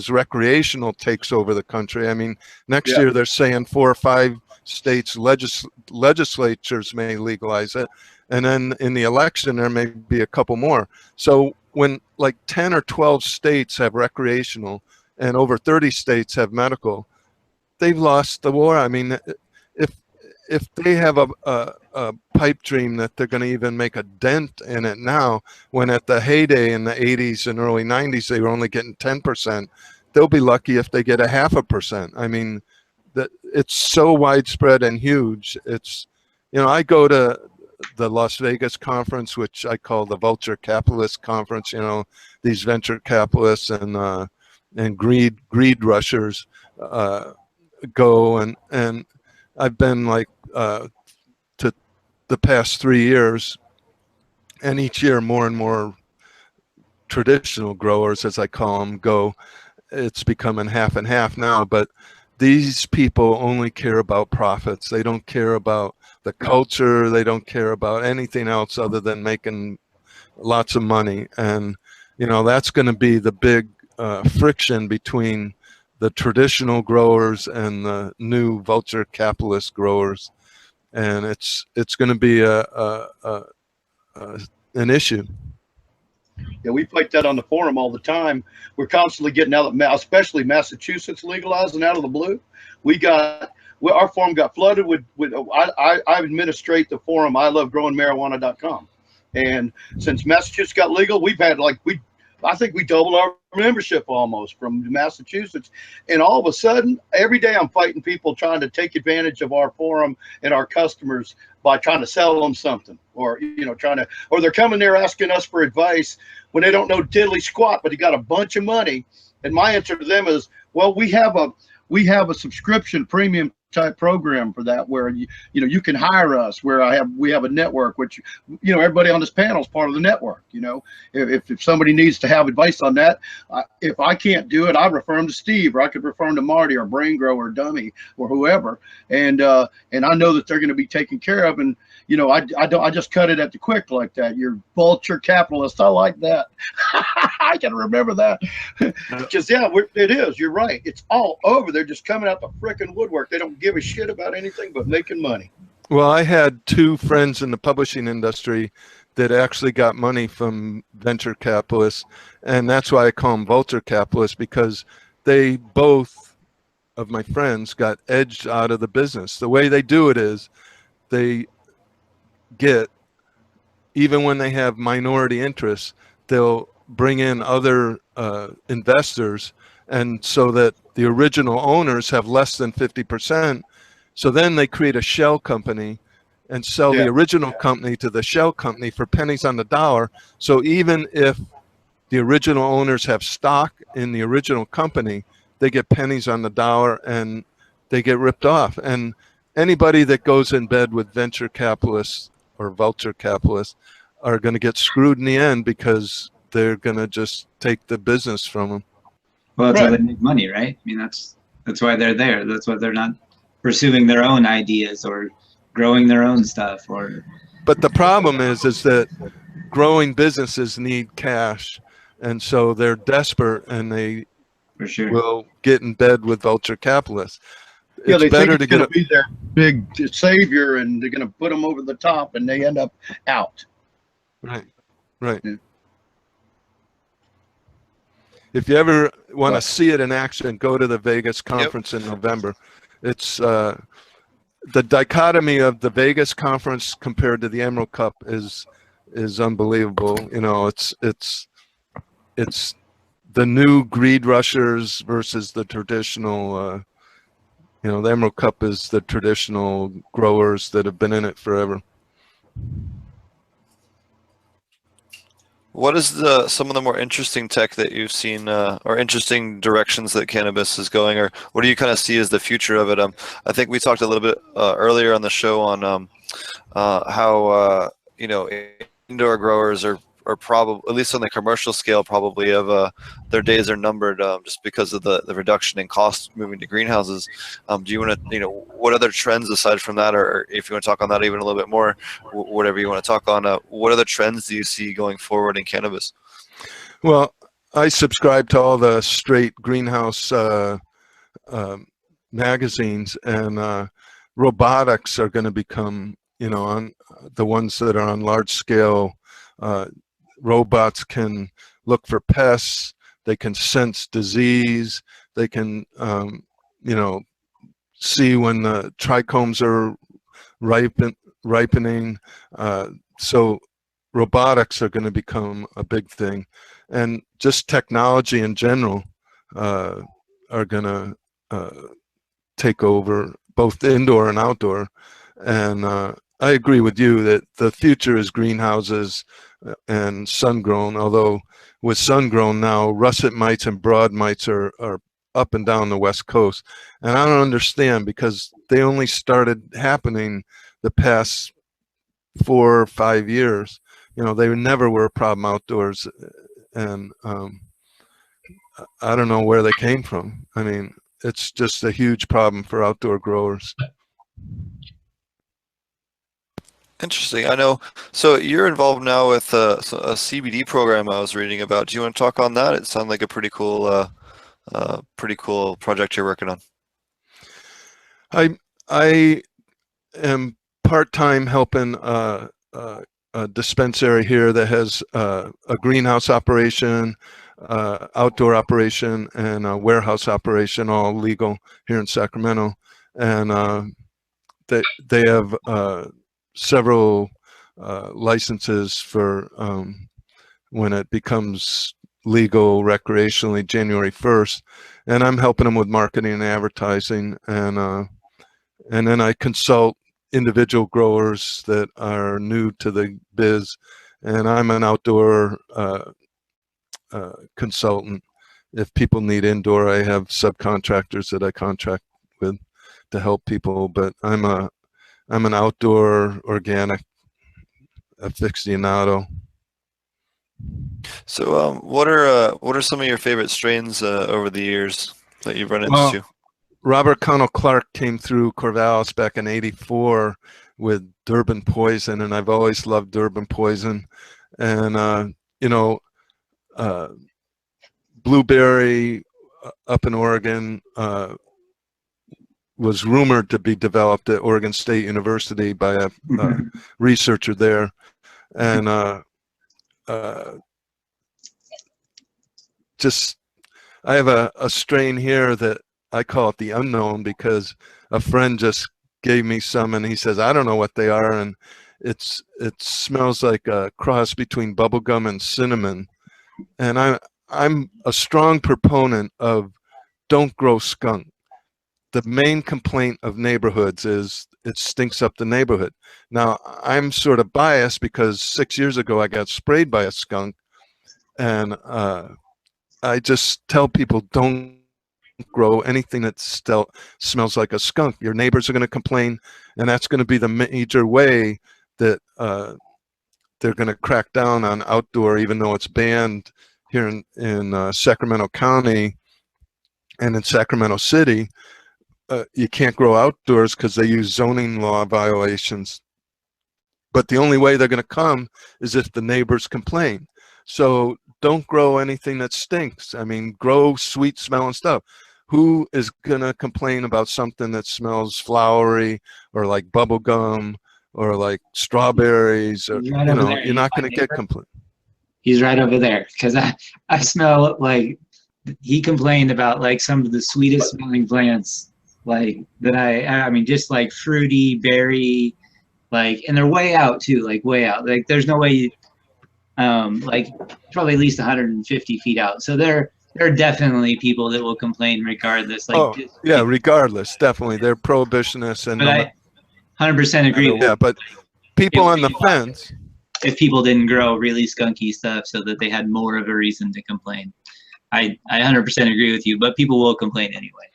Speaker 2: recreational takes over the country. I mean, next year they're saying 4 or 5 states legislatures may legalize it, and then in the election there may be a couple more. So when like 10 or 12 states have recreational and over 30 states have medical, they've lost the war. I mean, if they have a pipe dream that they're going to even make a dent in it now, when at the heyday in the 80s and early 90s they were only getting 10%, they'll be lucky if they get a 0.5%. I mean, it's so widespread and huge. It's, you know, I go to the Las Vegas conference, which I call the Vulture Capitalist Conference. You know, these venture capitalists and greed rushers go, and I've been like to the past 3 years, and each year more and more traditional growers, as I call them, go. It's becoming half and half now, but these people only care about profits. They don't care about the culture. They don't care about anything else other than making lots of money. And, you know, that's going to be the big friction between the traditional growers and the new vulture capitalist growers. And it's going to be an issue.
Speaker 4: Yeah, we fight that on the forum all the time. We're constantly getting out of, especially Massachusetts legalizing out of the blue. Our forum got flooded with I administrate the forum ilovegrowingmarijuana.com. And since Massachusetts got legal, we've had I think we doubled our membership almost from Massachusetts. And all of a sudden, every day I'm fighting people trying to take advantage of our forum and our customers by trying to sell them something, or, you know, or they're coming there asking us for advice when they don't know diddly squat, but they got a bunch of money. And my answer to them is, well, we have a subscription premium type program for that, where you can hire us, where we have a network, which, you know, everybody on this panel is part of the network. You know, if somebody needs to have advice on that, if I can't do it, I refer them to Steve, or I could refer them to Marty or Brain Grow or Dummy or whoever, and I know that they're going to be taken care of. And, you know, I just cut it at the quick like that. You're vulture capitalist. I like that. I can remember that, because it is. You're right. It's all over. They're just coming out the frickin' woodwork. They don't give a shit about anything but making money.
Speaker 2: Well, I had 2 friends in the publishing industry that actually got money from venture capitalists, and that's why I call them vulture capitalists, because they both of my friends got edged out of the business. The way they do it is they get, even when they have minority interests, they'll bring in other investors, and so that the original owners have less than 50%. So then they create a shell company and sell the original company to the shell company for pennies on the dollar. So even if the original owners have stock in the original company, they get pennies on the dollar and they get ripped off. And anybody that goes in bed with venture capitalists or vulture capitalists are going to get screwed in the end, because they're going to just take the business from them.
Speaker 3: Well, that's how they make money, right? I mean, that's why they're there. That's why they're not pursuing their own ideas or growing their own stuff.
Speaker 2: But the problem is that growing businesses need cash, and so they're desperate, and they
Speaker 3: For sure
Speaker 2: will get in bed with vulture capitalists.
Speaker 4: Yeah,
Speaker 2: It's
Speaker 4: they
Speaker 2: better
Speaker 4: think it's
Speaker 2: to
Speaker 4: going
Speaker 2: get
Speaker 4: to be their big savior, and they're going to put them over the top, and they end up out.
Speaker 2: right.
Speaker 4: Yeah.
Speaker 2: If you ever want to see it in action, go to the Vegas conference in November. It's the dichotomy of the Vegas conference compared to the Emerald Cup is unbelievable. You know, it's the new greed rushers versus the traditional. You know, the Emerald Cup is the traditional growers that have been in it forever.
Speaker 1: What is some of the more interesting tech that you've seen, or interesting directions that cannabis is going, or what do you kind of see as the future of it? I think we talked a little bit earlier on the show on how you know, indoor growers are probably, at least on the commercial scale, probably have their days are numbered, just because of the reduction in cost moving to greenhouses. Do you want to, you know, what other trends aside from that, or if you want to talk on that even a little bit more, whatever you want to talk on, what other trends do you see going forward in cannabis?
Speaker 2: Well, I subscribe to all the straight greenhouse magazines, and robotics are going to become, you know, on the ones that are on large scale. Robots can look for pests, they can sense disease, they can, you know, see when the trichomes are ripening. So robotics are going to become a big thing, and just technology in general are going to take over both indoor and outdoor. And I agree with you that the future is greenhouses and sun-grown, although with sun-grown now, russet mites and broad mites are up and down the West Coast. And I don't understand, because they only started happening the past 4 or 5 years. You know, they never were a problem outdoors. And I don't know where they came from. I mean, it's just a huge problem for outdoor growers.
Speaker 1: Interesting. I know. So you're involved now with a CBD program I was reading about. Do you want to talk on that? It sounds like a pretty cool project you're working on.
Speaker 2: I am part-time helping a dispensary here that has a greenhouse operation, outdoor operation, and a warehouse operation, all legal here in Sacramento. And they have several licenses for when it becomes legal recreationally January 1st. And I'm helping them with marketing and advertising. And then I consult individual growers that are new to the biz. And I'm an outdoor consultant. If people need indoor, I have subcontractors that I contract with to help people. But I'm an outdoor organic aficionado.
Speaker 1: So what are some of your favorite strains over the years that you've run into?
Speaker 2: Robert Connell Clark came through Corvallis back in '84 with Durban Poison, and I've always loved Durban Poison. And you know, blueberry up in Oregon was rumored to be developed at Oregon State University by a researcher there. And just, I have a strain here that I call it the unknown, because a friend just gave me some, and he says, I don't know what they are, and it smells like a cross between bubblegum and cinnamon. And I'm a strong proponent of don't grow skunk. The main complaint of neighborhoods is it stinks up the neighborhood. Now, I'm sort of biased because 6 years ago I got sprayed by a skunk, and I just tell people don't grow anything that still smells like a skunk. Your neighbors are going to complain, and that's going to be the major way that they're going to crack down on outdoor, even though it's banned here in Sacramento County and in Sacramento City. You can't grow outdoors because they use zoning law violations. But the only way they're going to come is if the neighbors complain. So don't grow anything that stinks. I mean, grow sweet smelling stuff. Who is going to complain about something that smells flowery or like bubble gum or like strawberries? Or,
Speaker 3: He's right over there.
Speaker 2: you're not
Speaker 3: My
Speaker 2: going to get
Speaker 3: neighbor.
Speaker 2: complaint.
Speaker 3: He's right over there because I smell like he complained about like some of the sweetest smelling plants like that I mean just like fruity berry like and they're way out too like way out like there's no way like probably at least 150 feet out so there are definitely people that will complain regardless like
Speaker 2: Oh, yeah, regardless, definitely. They're prohibitionists and
Speaker 3: but I 100% agree with
Speaker 2: yeah, but people on the fence.
Speaker 3: If people didn't grow really skunky stuff so that they had more of a reason to complain. I 100% agree with you, but people will complain anyway.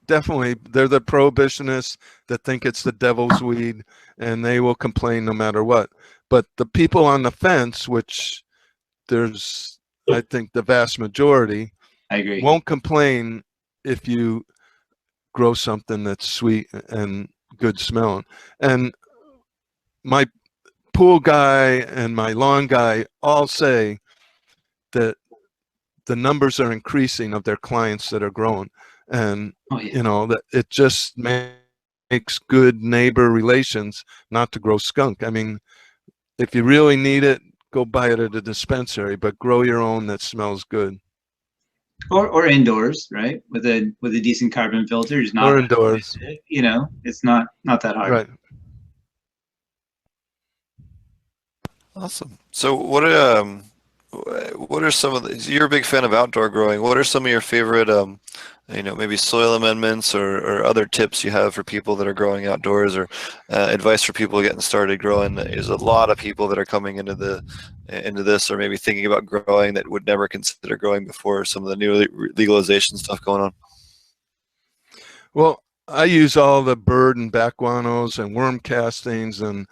Speaker 2: Definitely. They're the prohibitionists that think it's the devil's weed, and they will complain no matter what. But the people on the fence, which there's, I think, the vast majority,
Speaker 3: I agree.
Speaker 2: won't complain if you grow something that's sweet and good smelling. And my pool guy and my lawn guy all say that the numbers are increasing of their clients that are growing, and that it just makes good neighbor relations not to grow skunk. I mean, if you really need it, go buy it at a dispensary, but grow your own that smells good.
Speaker 3: Or indoors, right? With a decent carbon filter, is not.
Speaker 2: Or indoors.
Speaker 3: It's not that hard.
Speaker 2: Right.
Speaker 1: Awesome. So what are some of the, you're a big fan of outdoor growing. What are some of your favorite, maybe soil amendments or other tips you have for people that are growing outdoors, or advice for people getting started growing? There's a lot of people that are coming into this, or maybe thinking about growing that would never consider growing before some of the new legalization stuff going on.
Speaker 2: Well, I use all the bird and bat guanos and worm castings and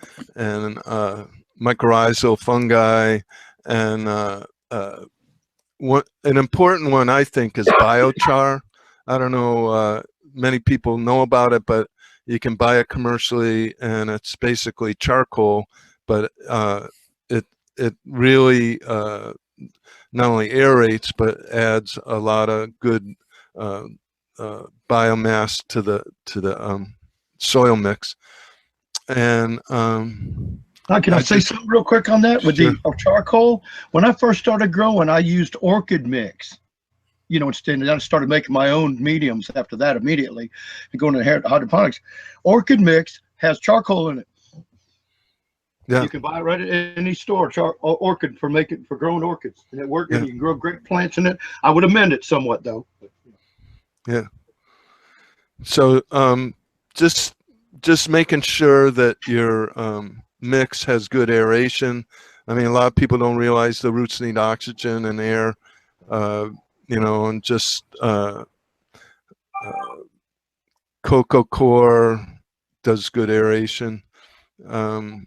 Speaker 2: mycorrhizal fungi, and an important one I think is biochar. I don't know, many people know about it, but you can buy it commercially, and it's basically charcoal, but it really not only aerates but adds a lot of good biomass to the soil mix. And
Speaker 4: can I say something real quick on that? With
Speaker 2: Sure.
Speaker 4: the charcoal, when I first started growing, I used orchid mix. Instead, and I started making my own mediums after that immediately, and going to hydroponics. Orchid mix has charcoal in it.
Speaker 2: Yeah.
Speaker 4: You can buy it right at any store, orchid for growing orchids, and it works.
Speaker 2: Yeah.
Speaker 4: And you can grow great plants in it. I would amend it somewhat though.
Speaker 2: Yeah. So just making sure that your mix has good aeration. I mean, a lot of people don't realize the roots need oxygen and air, and just cocoa core does good aeration. A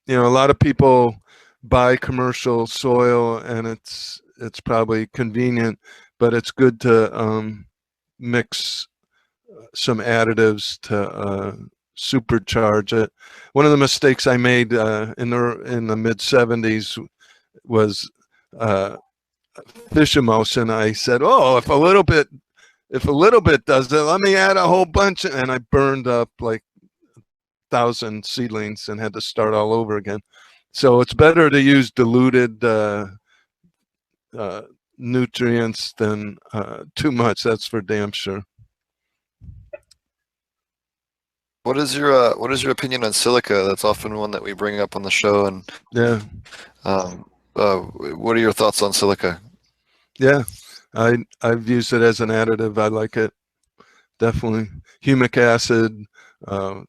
Speaker 2: lot of people buy commercial soil, and it's probably convenient, but it's good to mix some additives to supercharge it. One of the mistakes I made in the mid 70s was fish emulsion. I said, "Oh, if a little bit does it, let me add a whole bunch," and I burned up like 1,000 seedlings and had to start all over again. So it's better to use diluted nutrients than too much. That's for damn sure.
Speaker 1: what is your opinion on silica? That's often one that we bring up on the show. And
Speaker 2: Yeah,
Speaker 1: what are your thoughts on silica?
Speaker 2: yeah. I've used it as an additive. I like it, definitely. Humic acid, uh,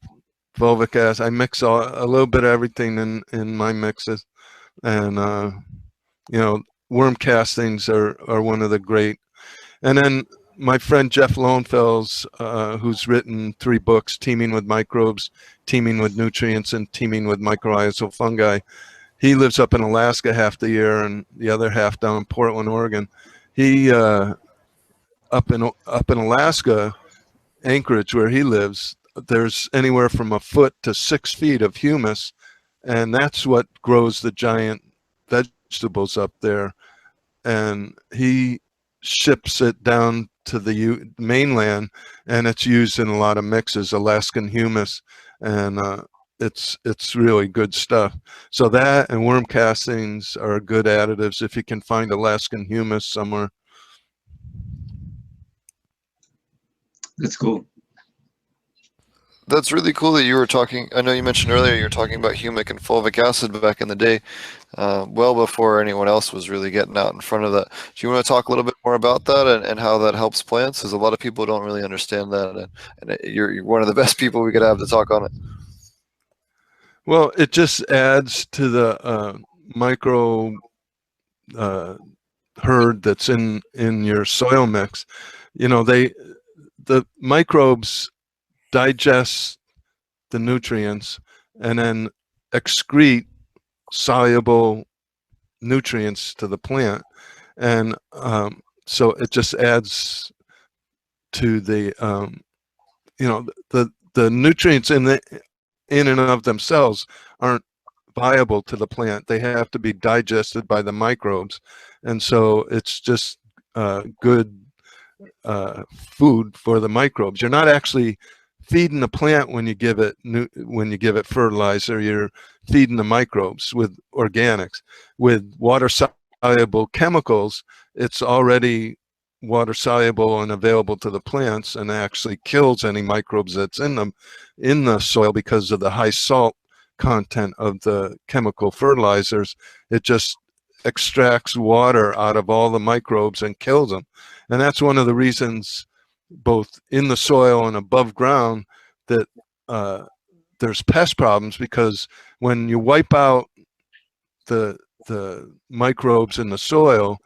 Speaker 2: fulvic acid. I mix a little bit of everything in my mixes, and you know, worm castings are one of the great. And then my friend Jeff Lowenfels, who's written 3 books, Teaming with Microbes, Teaming with Nutrients, and Teaming with Mycorrhizal Fungi. He lives up in Alaska half the year and the other half down in Portland, Oregon. He up in Alaska, Anchorage, where he lives, there's anywhere from a foot to 6 feet of humus, and that's what grows the giant vegetables up there. And he ships it down to the mainland, and it's used in a lot of mixes, Alaskan humus, and it's really good stuff. So that and worm castings are good additives if you can find Alaskan humus somewhere.
Speaker 3: That's cool.
Speaker 1: That's really cool that you were talking. I know you mentioned earlier you were talking about humic and fulvic acid back in the day, well before anyone else was really getting out in front of that. Do you want to talk a little bit more about that and how that helps plants? Because a lot of people don't really understand that, and you're one of the best people we could have to talk on it.
Speaker 2: Well, it just adds to the micro herd that's in your soil mix. You know, the microbes digest the nutrients and then excrete soluble nutrients to the plant, and so it just adds to the you know, the nutrients in and of themselves aren't viable to the plant. They have to be digested by the microbes, and so it's just good food for the microbes. You're not actually feeding the plant when you give it fertilizer. You're feeding the microbes with organics. With water soluble chemicals, it's already water soluble and available to the plants, and actually kills any microbes that's in the soil because of the high salt content of the chemical fertilizers. It just extracts water out of all the microbes and kills them. And that's one of the reasons, both in the soil and above ground, that there's pest problems, because when you wipe out the microbes in the soil,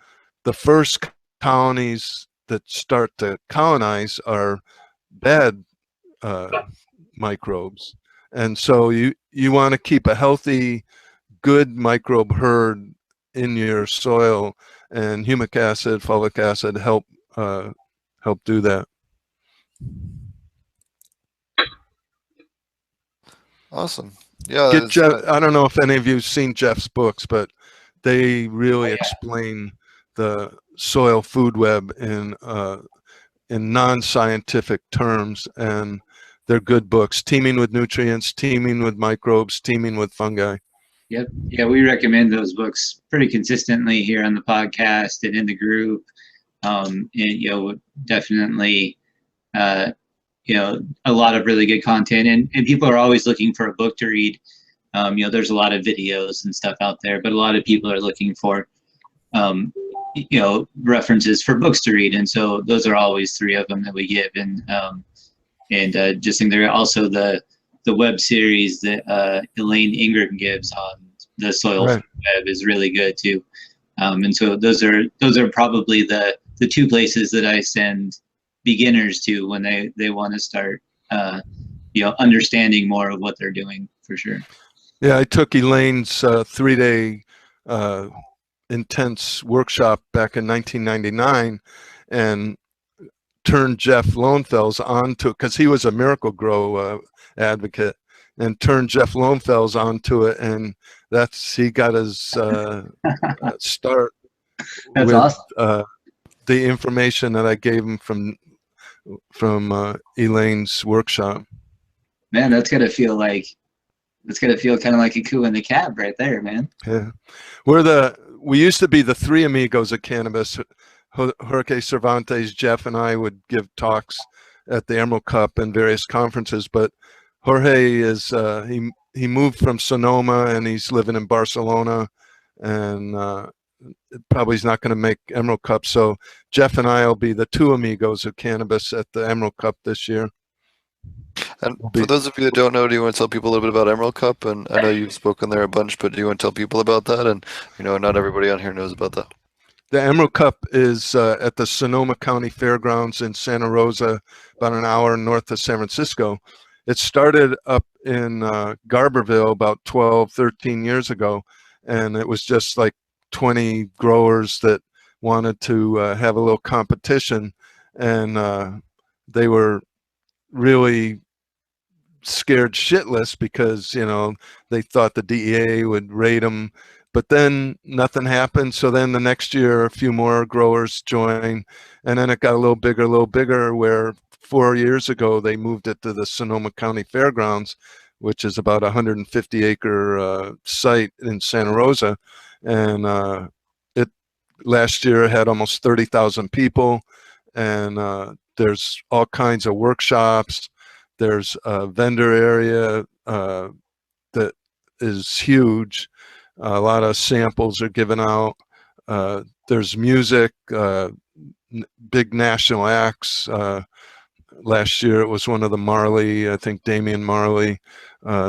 Speaker 2: the first colonies that start to colonize are bad microbes. And so you want to keep a healthy, good microbe herd in your soil, and humic acid, fulvic acid help do that.
Speaker 1: Awesome. Yeah.
Speaker 2: Get Jeff. I don't know if any of you've seen Jeff's books, but they really explain the soil food web in non-scientific terms, and they're good books. Teaming with Nutrients, Teaming with Microbes, Teaming with Fungi.
Speaker 3: Yep. Yeah, we recommend those books pretty consistently here on the podcast and in the group. And definitely, a lot of really good content, and people are always looking for a book to read. There's a lot of videos and stuff out there, but a lot of people are looking for, references for books to read, and so those are always 3 of them that we give. And just think there are also the web series that Elaine Ingram gives on the soil web is really good too. And so those are probably the 2 places that I send beginners to when they want to start understanding more of what they're doing, for sure.
Speaker 2: Yeah, I took Elaine's 3-day intense workshop back in 1999, and turned Jeff Lowenfels onto it, because he was a Miracle-Gro advocate, and turned Jeff Lowenfels onto it, and he got his start.
Speaker 3: That's
Speaker 2: with,
Speaker 3: awesome.
Speaker 2: The information that I gave him from Elaine's workshop.
Speaker 3: Man, that's gonna feel kind of like a coup in the cab right there, man.
Speaker 2: Yeah, we used to be the 3 amigos at Cannabis. Jorge Cervantes, Jeff, and I would give talks at the Emerald Cup and various conferences, but Jorge is he moved from Sonoma and he's living in Barcelona, and probably he's not going to make Emerald Cup. So Jeff and I will be the two amigos of cannabis at the Emerald Cup this year.
Speaker 1: And for those of you that don't know, do you want to tell people a little bit about Emerald Cup? And I know you've spoken there a bunch, but do you want to tell people about that? And not everybody on here knows about that.
Speaker 2: The Emerald Cup is at the Sonoma County Fairgrounds in Santa Rosa, about an hour north of San Francisco. It started up in Garberville about 12, 13 years ago, and it was just like 20 growers that wanted to have a little competition, and they were really scared shitless because they thought the DEA would raid them, but then nothing happened. So then the next year a few more growers joined, and then it got a little bigger, where 4 years ago they moved it to the Sonoma County Fairgrounds, which is about 150-acre site in Santa Rosa, and it last year had almost 30,000 people, and there's all kinds of workshops. There's a vendor area that is huge. A lot of samples are given out. There's music, big national acts. Last year it was one of the Marley, I think Damian Marley.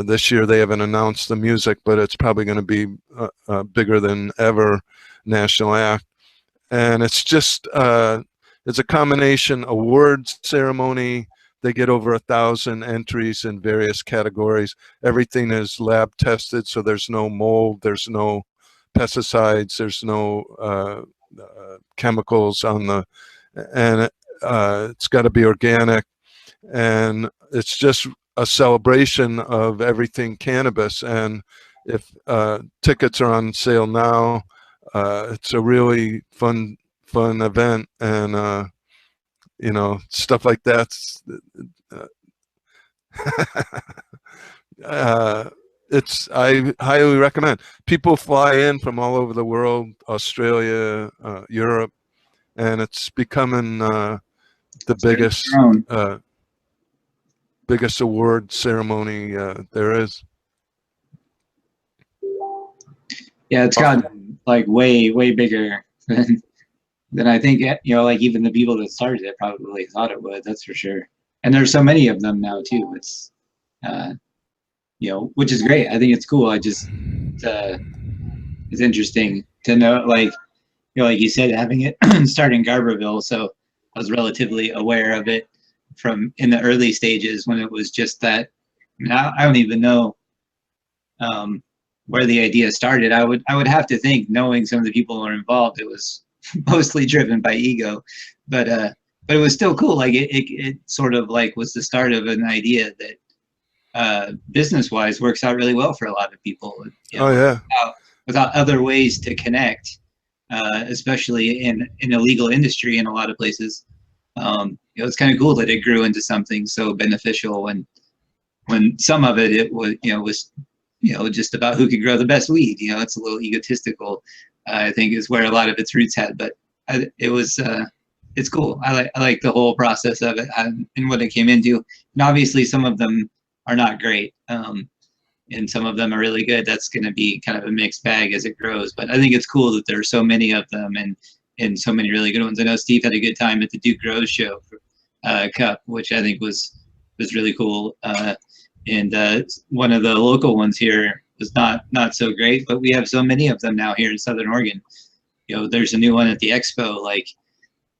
Speaker 2: This year they haven't announced the music, but it's probably going to be bigger than ever national act. And it's just, it's a combination awards ceremony. They get over 1,000 entries in various categories. Everything is lab tested, so there's no mold, there's no pesticides, there's no chemicals on the, and it's got to be organic, and it's just a celebration of everything cannabis. And if tickets are on sale now, it's a really fun event, and stuff like that. I highly recommend. People fly in from all over the world, Australia, Europe, and it's becoming the biggest award ceremony there is.
Speaker 3: Yeah, it's gotten like way bigger than I think, like even the people that started it probably thought it would, that's for sure. And there's so many of them now too. It's, which is great. I think it's cool. It's interesting to know, like you said, having it start in Garberville. So I was relatively aware of it from in the early stages when it was just that. I don't even know where the idea started. I would have to think, knowing some of the people who are involved, it was mostly driven by ego, but it was still cool. Like it sort of like was the start of an idea that business-wise works out really well for a lot of people.
Speaker 2: Oh yeah.
Speaker 3: Without other ways to connect, especially in a legal industry in a lot of places. It's kind of cool that it grew into something so beneficial when some of it was just about who could grow the best weed. It's a little egotistical, I think, is where a lot of its roots had. But it's cool. I like the whole process of it and what it came into. And obviously, some of them are not great, and some of them are really good. That's going to be kind of a mixed bag as it grows. But I think it's cool that there are so many of them and so many really good ones. I know Steve had a good time at the Duke Grows show for Cup, which I think was really cool. And one of the local ones here was not so great, but we have so many of them now here in Southern Oregon. There's a new one at the expo. Like,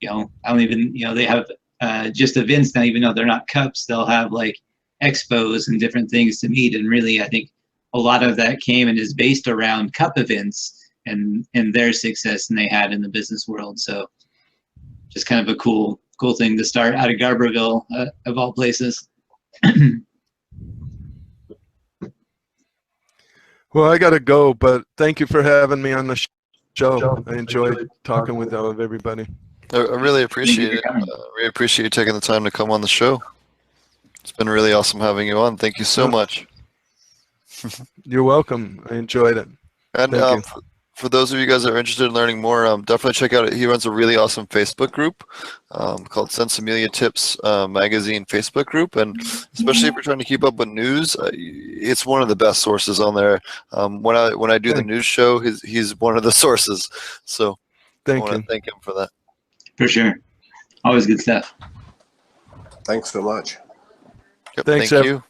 Speaker 3: I don't even, they have just events now, even though they're not cups, they'll have like expos and different things to meet. And really, I think a lot of that came and is based around cup events and their success and they had in the business world. So just kind of a cool thing to start out of Garberville, of all places.
Speaker 2: Well, I got to go, but thank you for having me on the show. I enjoyed talking with everybody.
Speaker 1: I really appreciate it. We appreciate you taking the time to come on the show. It's been really awesome having you on. Thank you so much.
Speaker 2: You're welcome. I enjoyed it.
Speaker 1: And for those of you guys that are interested in learning more, definitely check out it. He runs a really awesome Facebook group called Sensimilla Tips Magazine Facebook group, and especially if you're trying to keep up with news, it's one of the best sources on there. When I do the news show, he's one of the sources. So I want to thank him for that.
Speaker 3: For sure, always good stuff.
Speaker 5: Thanks so much.
Speaker 1: Yep, thank you.